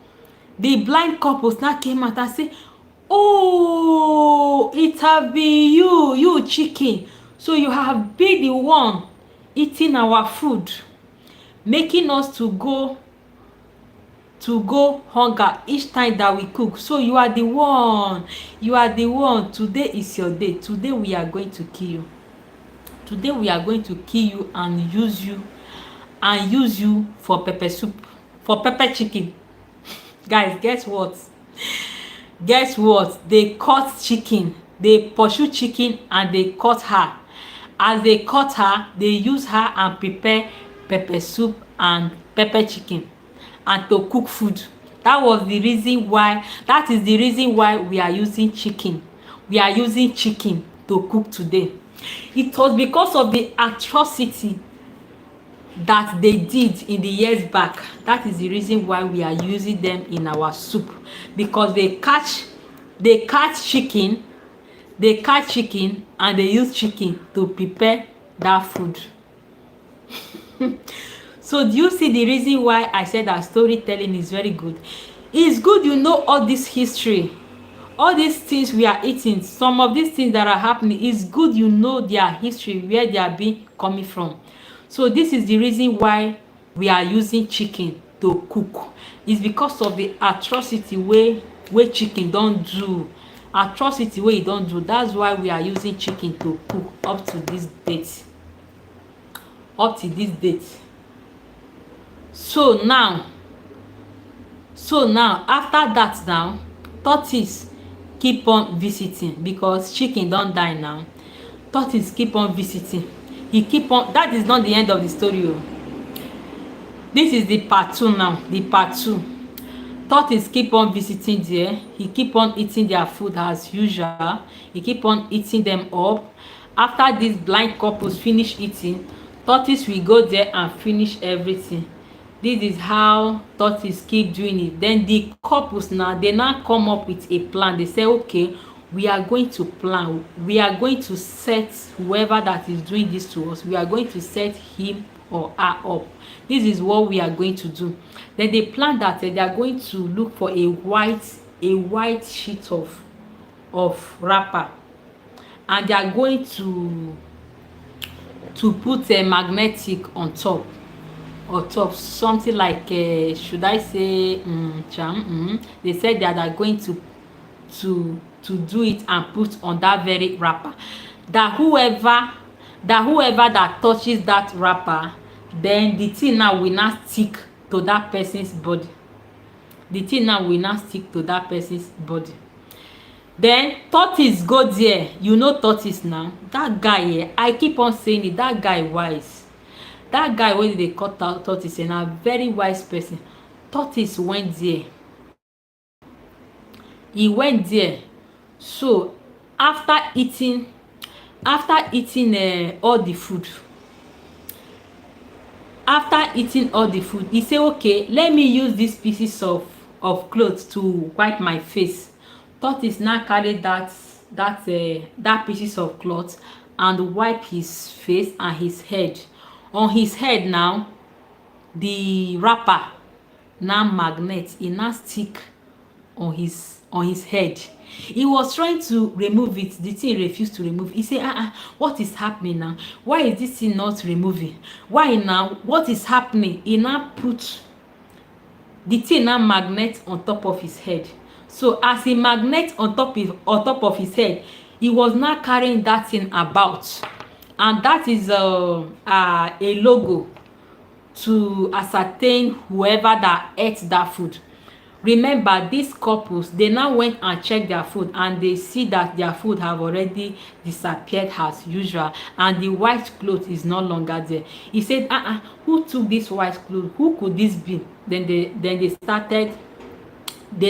the blind couples now came out and say, oh, it have been you chicken. So you have been the one eating our food, making us to go hunger each time that we cook. So you are the one. Today is your day. Today we are going to kill you. Today we are going to kill you and use you for pepper soup, for pepper chicken. Guys, guess what? They caught chicken. They pursue chicken and they caught her. As they caught her, they use her and prepare pepper soup and pepper chicken and to cook food. That is the reason why we are using chicken. We are using chicken to cook today. It was because of the atrocity that they did in the years back. That is the reason why we are using them in our soup, because they catch chicken and they use chicken to prepare that food. So do you see the reason why I said that storytelling is very good? It's good you know all this history, all these things we are eating, some of these things that are happening. It's good you know their history, where they are being coming from. So this is the reason why we are using chicken to cook. It's because of the atrocity wey chicken don do, atrocity wey e don do. That's why we are using chicken to cook up to this date, up to this date. So now after that now, tortoise keep on visiting because chicken don die now. Tortoise keep on visiting, he keep on. That is not the end of the story o. This is the part 2 now, the part 2. Tortoise keep on visiting there, he keep on eating their food as usual, he keep on eating them up. After these blind couples finish eating, tortoise will go there and finish everything. This is how tortoise keep doing it. Then the couples now, they now come up with a plan. They say, okay, we are going to plan, we are going to set whoever that is doing this to us, we are going to set him or her up. This is what we are going to do. Then they plan that they are going to look for a white sheet of wrapper, and they are going to put a magnetic on top, something like should I say they said that they are going to do it and put on that very wrapper, that whoever that touches that wrapper, then the thing now will not stick to that person's body. The thing now will not stick to that person's body. Then tortoise go there. You know tortoise now, that guy here, I keep on saying it, that guy wise. That guy wey dey call tortoise na very wise person. Tortoise went there, he went there. So after eating all the food, he say, okay, let me use these pieces of cloth to wipe my face. Tortoise now carry that pieces of cloth and wipe his face and his head. On his head now, the wrapper now magnet, e now stick on his head. He was trying to remove it, the thing refused to remove. He say, what is happening now? Why is this thing not removing? Why now? What is happening? He now put the thing now magnet on top of his head. So as he magnet on top of his head, he was now carrying that thing about, and that is a logo to ascertain whoever that ate that food. Remember, these couples, they now went and checked their food, and they see that their food have already disappeared as usual, and the white cloth is no longer there. He said, who took this white cloth? Who could this be? Then they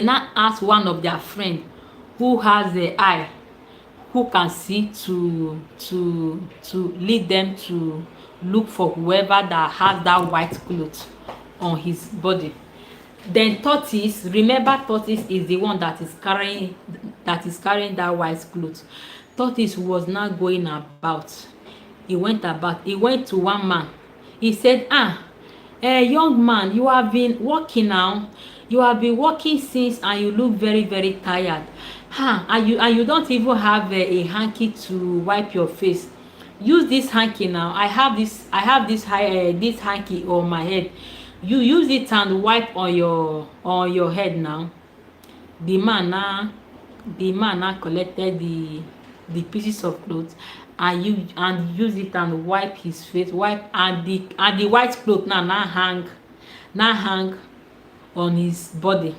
now asked one of their friend who has the eye, who can see, to lead them to look for whoever that has that white cloth on his body. Then tortoise, remember tortoise is the one that is carrying that white cloth. Tortoise was now going about. He went to one man. He said, young man, you have been working now. You have been working since, and you look very, very tired. And you don't even have a hanky to wipe your face. Use this hanky now. I have this hanky on my head. You use it and wipe on your head now. The man now collected the pieces of cloth and use it and wipe his face, and the white cloth now hang on his body.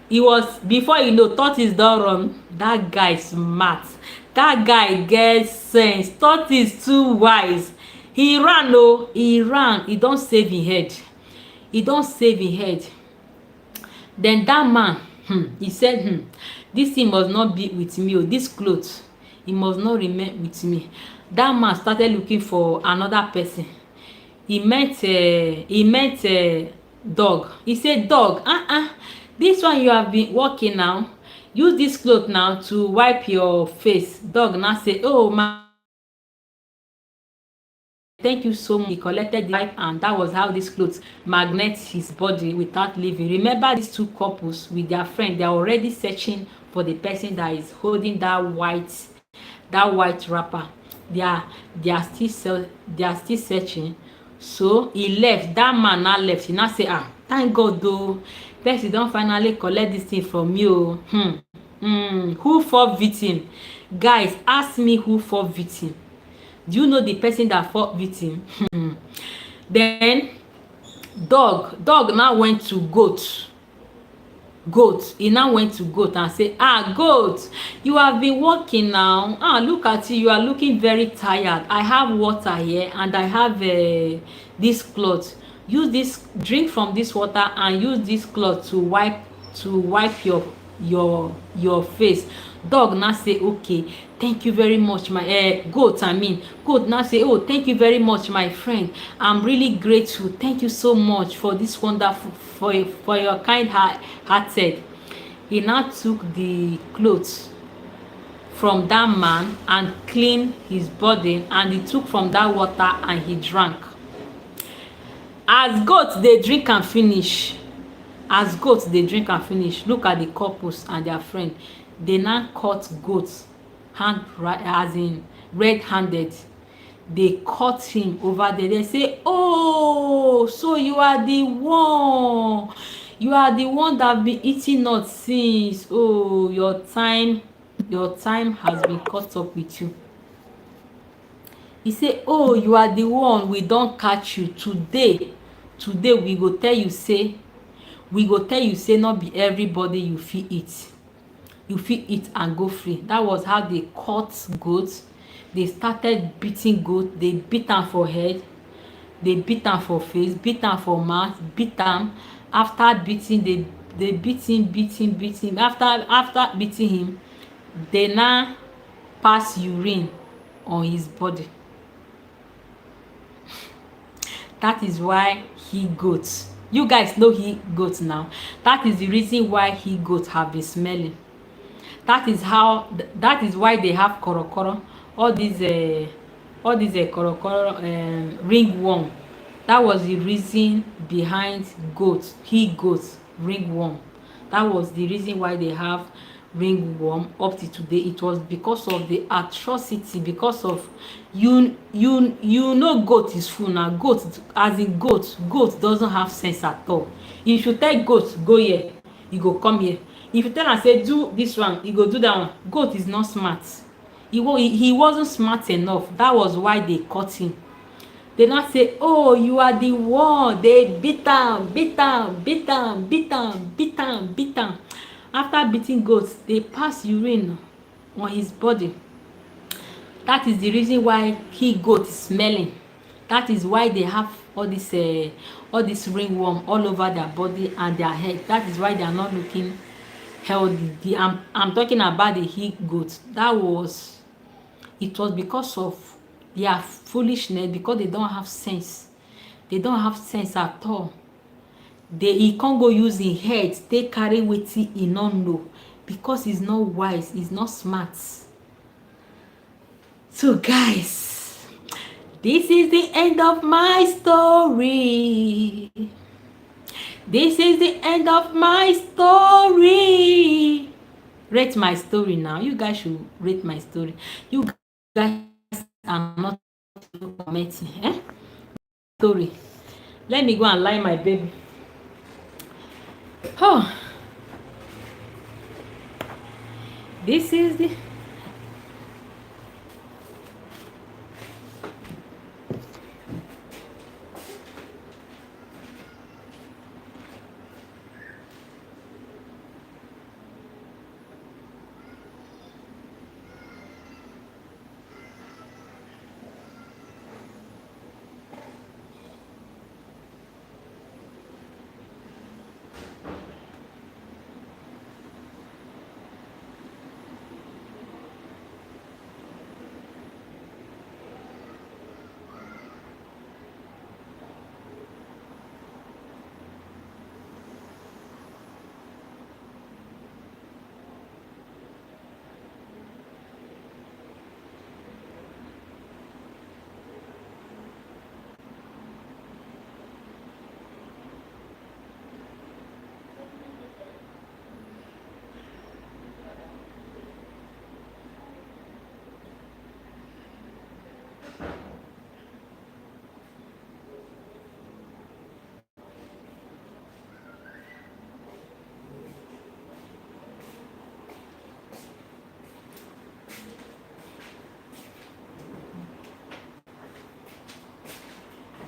He was, before you know, tortoise don run. That guy smart, that guy get sense. Tortoise too wise. He ran, he don save him head. Then that man, he said, this thing must not be with me, this cloth, it must not remain with me. That man started looking for another person. He met dog. He said, dog, this one you have been working now, use this cloth now to wipe your face. Dog now say, oh, thank you so much. He collected the wife, and that was how this clothes magnet his body without leaving. Remember, these two couples with their friend, they are already searching for the person that is holding that white wrapper. They are still searching. So he left. That man now left. He now say, thank God though, person don finally collect this thing from you. Who fall victim? Guys, ask me who fall victim. Do you know the person that fall victim? Then dog now went to goat. He now went to goat and say, goat, you have been working now. Look at you are looking very tired. I have water here, and I have this cloth. Use this, drink from this water, and use this cloth to wipe your face. Dog now say, okay, thank you very much, my goat now say, oh, thank you very much, my friend. I'm really grateful. Thank you so much for this wonderful, for your kind hearted. He now took the clothes from that man and cleaned his body, and he took from that water and he drank. As goat dey drink and finish, look at the couples and their friend. They now cut goat hand, as in red-handed. They cut him over there. They say, oh, so you are the one that been eating us since. Oh, your time has been caught up with you. He say, oh, you are the one, we don catch you today. We go tell you say not be everybody you fit eat and go free. That was how they cut goat. They started beating goat. They beat am for head, they beat am for face, beat am for mouth, beat am. After beating, they beat him. After beating him, they now pass urine on his body. That is why he goat. You guys know he goat now. That is the reason why he goat have been smelling. That is why they have korokoro. All these korokoro ringworm. That was the reason behind he goat ringworm. That was the reason why they have ringworm up to today. It was because of the atrocity, because of you know goat is full now. Goat, as in goat doesn't have sense at all. If you tell goat go here, e go come here. If you tell am say do this one, e go do that one. Goat is not smart. He wasn't smart enough. That was why they caught him. They not say, oh, you are the one. They beat am. After beating goats, they pass urine on his body. That is the reason why he goat is smelling. That is why they have all this ringworm all over their body and their head. That is why they are not looking healthy. I'm talking about the he goat. It was because of their foolishness, because they don't have sense. They don't have sense at all. He can't go use him head take carry wetin he no know, because he's not wise, he's not smart. So guys, this is the end of my story. Rate my story now. You guys should rate my story. You guys are not commenting. Story. Let me go and lie my baby. Oh, this is the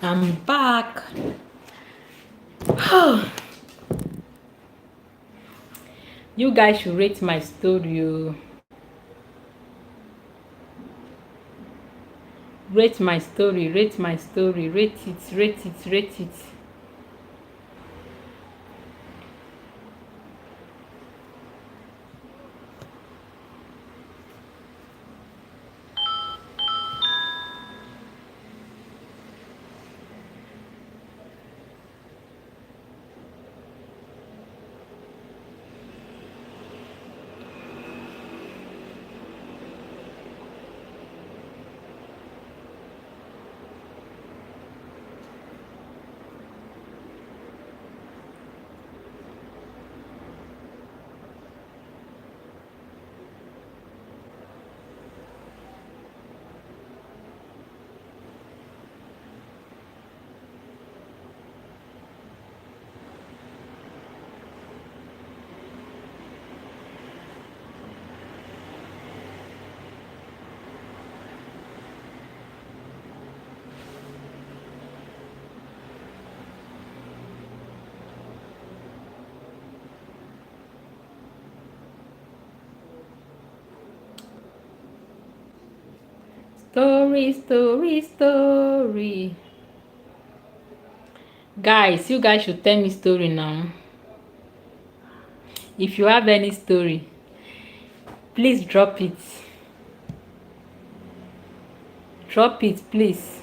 I'm back. You guys should rate my story. Oh. Rate my story, rate my story, rate it, rate it, rate it. Story, story, story. Guys, you guys should tell me story now. If you have any story, please drop it. Drop it, please.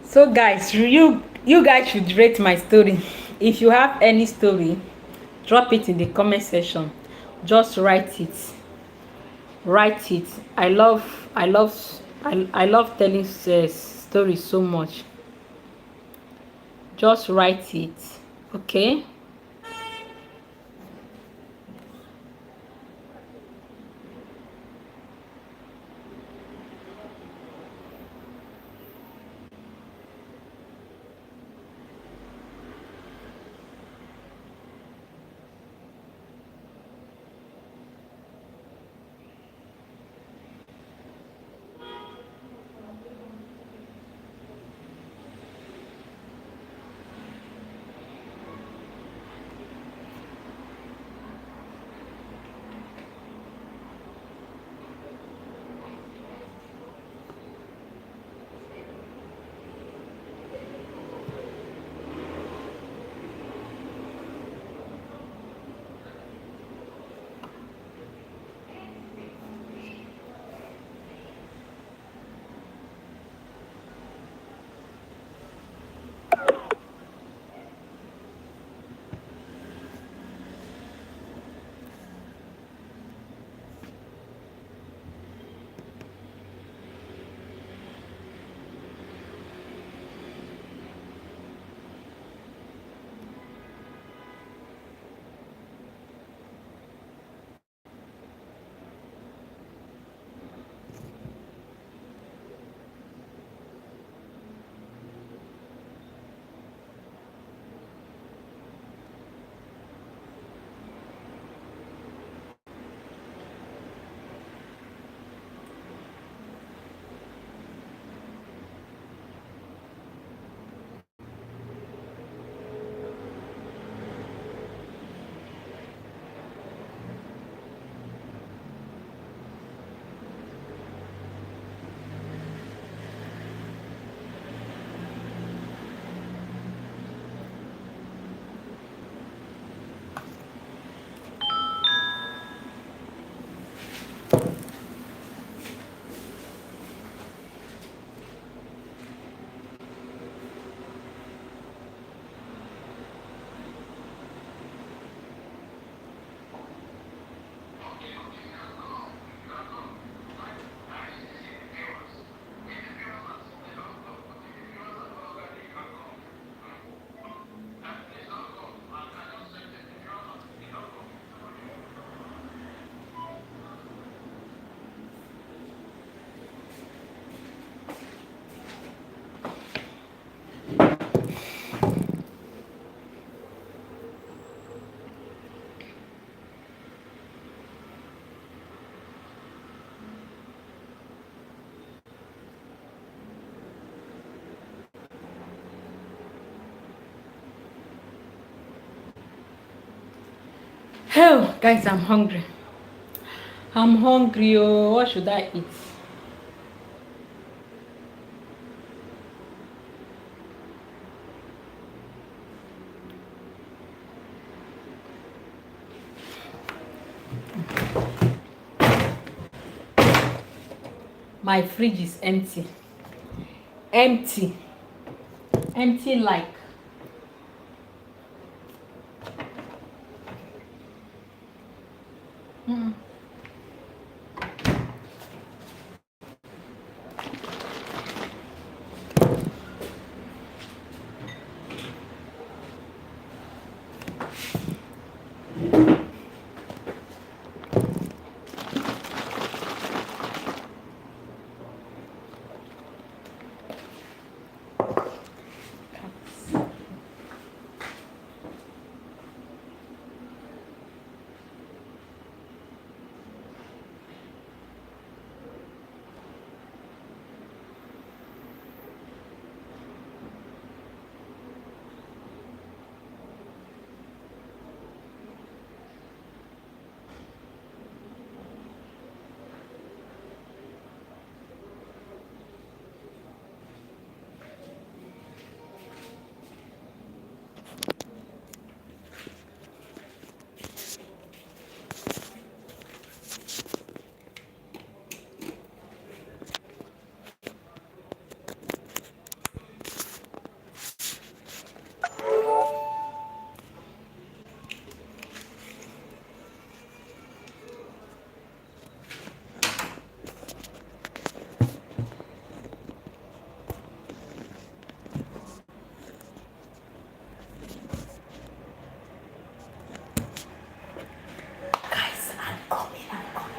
So guys, you guys should rate my story. If you have any story, drop it in the comment section. Just write it. Write it. I love telling stories so much. Just write it. Okay? Oh, guys, I'm hungry. I'm hungry. Oh, what should I eat? My fridge is empty. Empty. Empty like. Guys, I'm coming. I'm coming.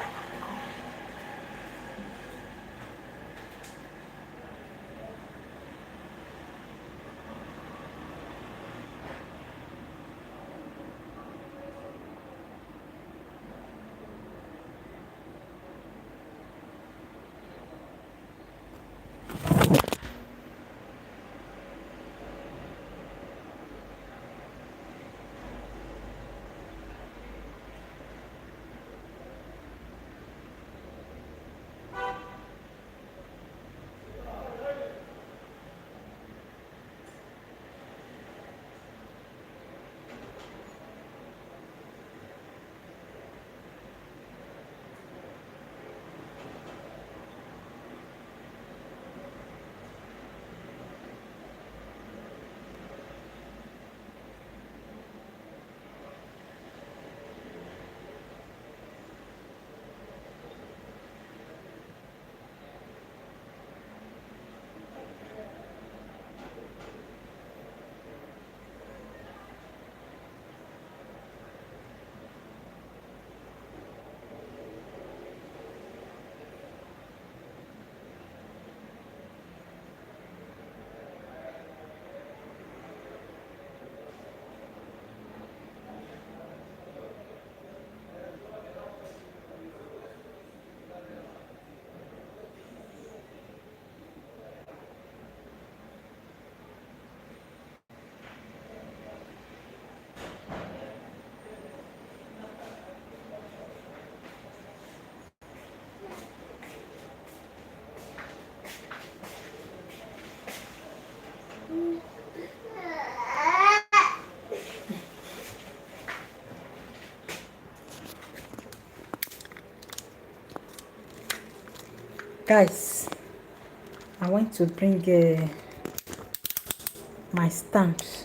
Guys, I want to bring my stamps.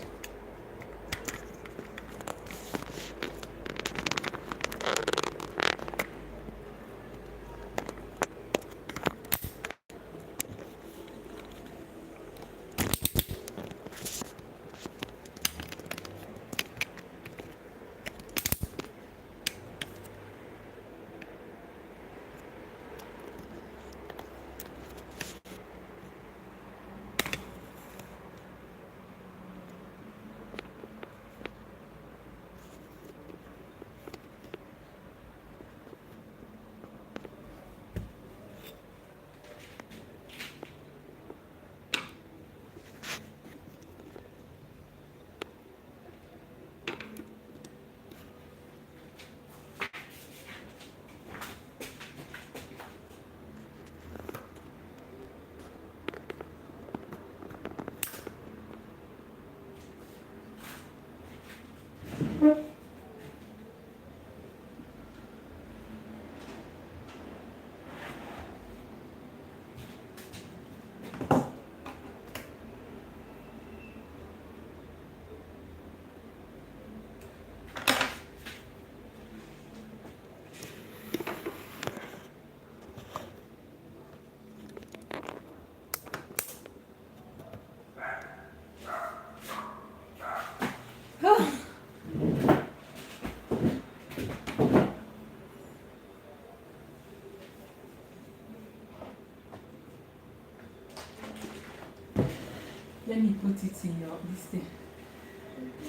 Let me put it in your this thing.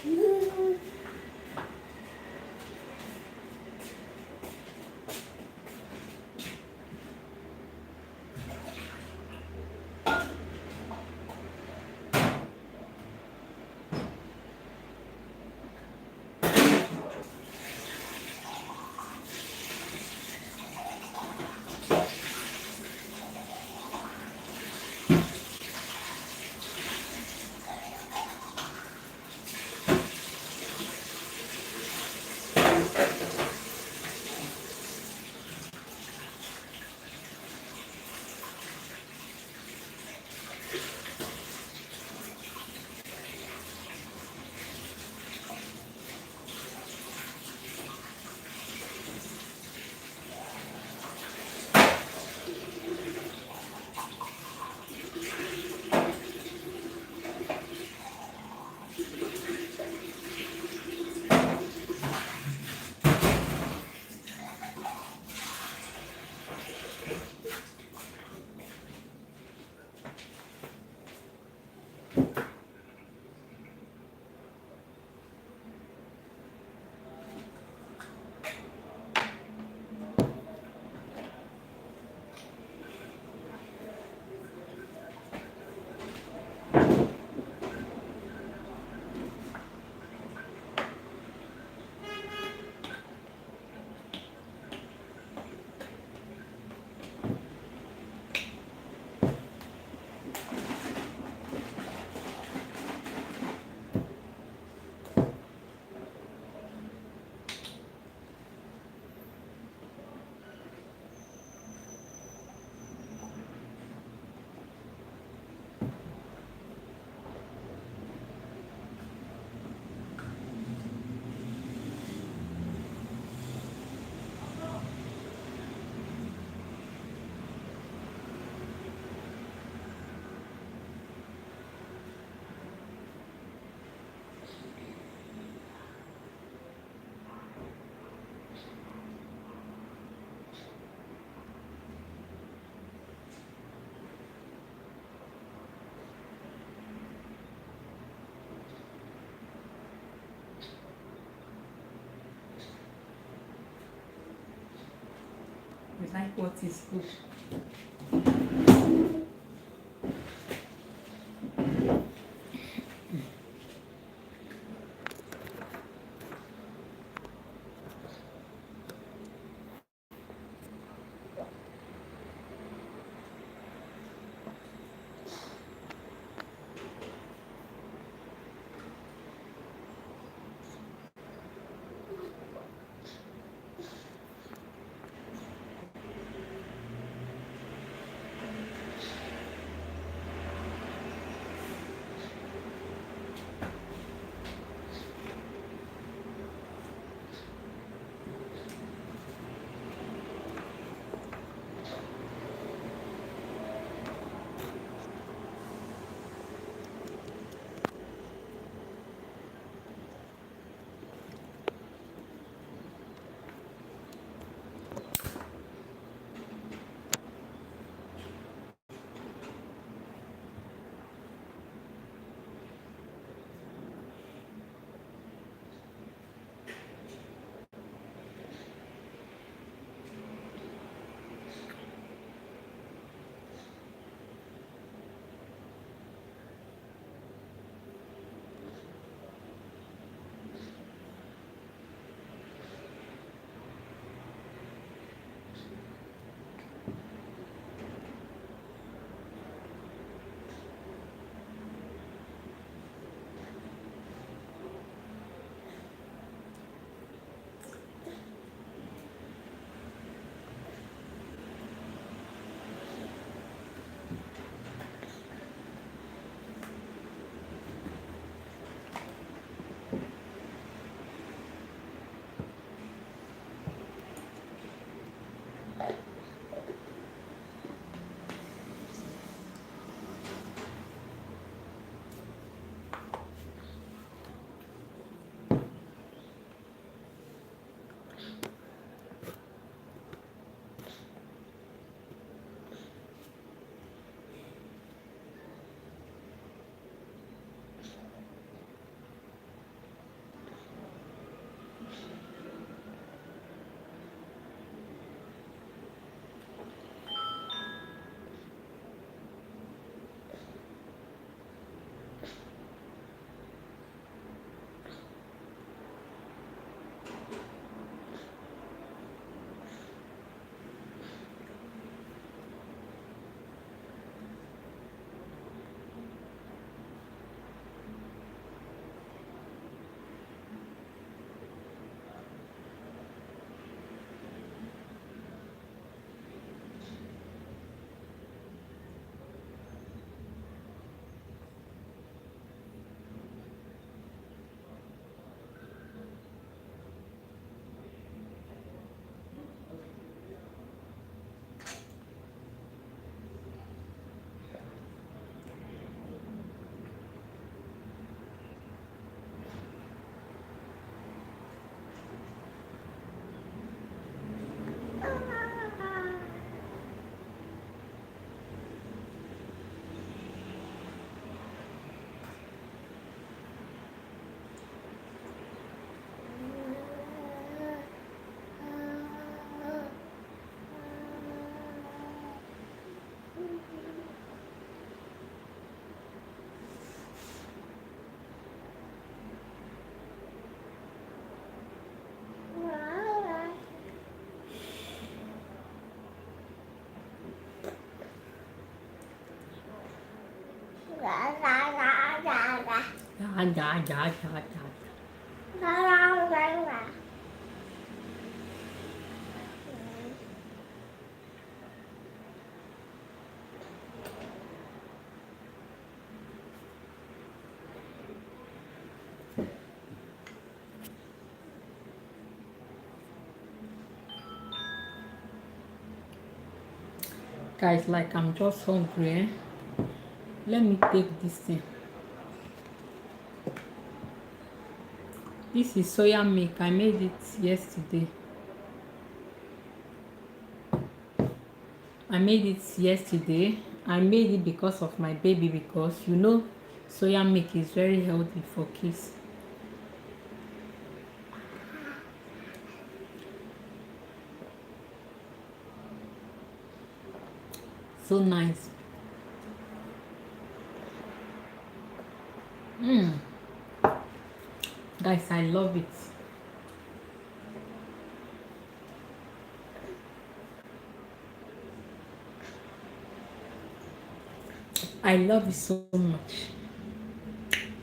You like what is good. Guys, like I'm just hungry. Let me take this thing. This is soya milk. I made it yesterday. I made it because of my baby, because you know soya milk is very healthy for kids. So nice. Guys, I love it. I love it so much.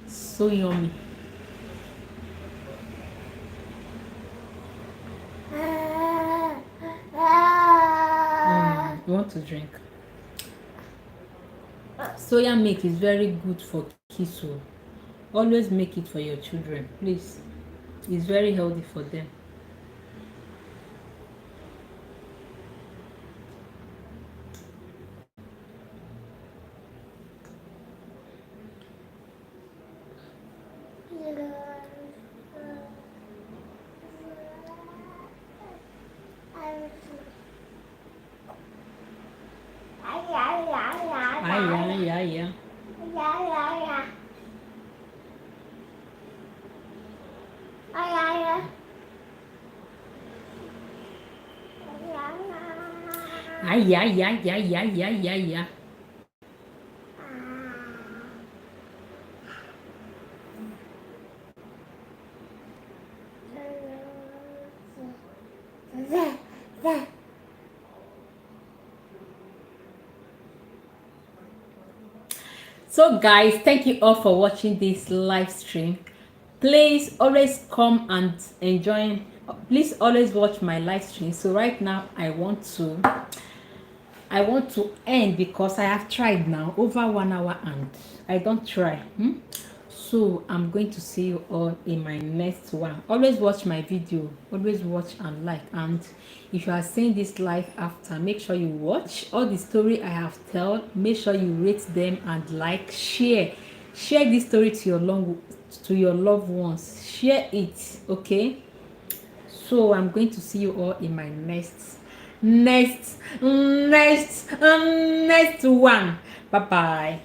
So yummy. You want to drink? Soya milk is very good for kids, so always make it for your children, please. It's very healthy for them. Yeah. Yeah. So guys, thank you all for watching this live stream. Please always come and enjoy. Please always watch my live stream. So right now I want to end, because I have tried now over 1 hour and I don't try. So I'm going to see you all in my next one. Always watch my video, always watch and like. And if you are seeing this live after, make sure you watch all the story I have told. Make sure you rate them and like, share this story to your loved ones. Share it, okay? So I'm going to see you all in my next one. Bye bye.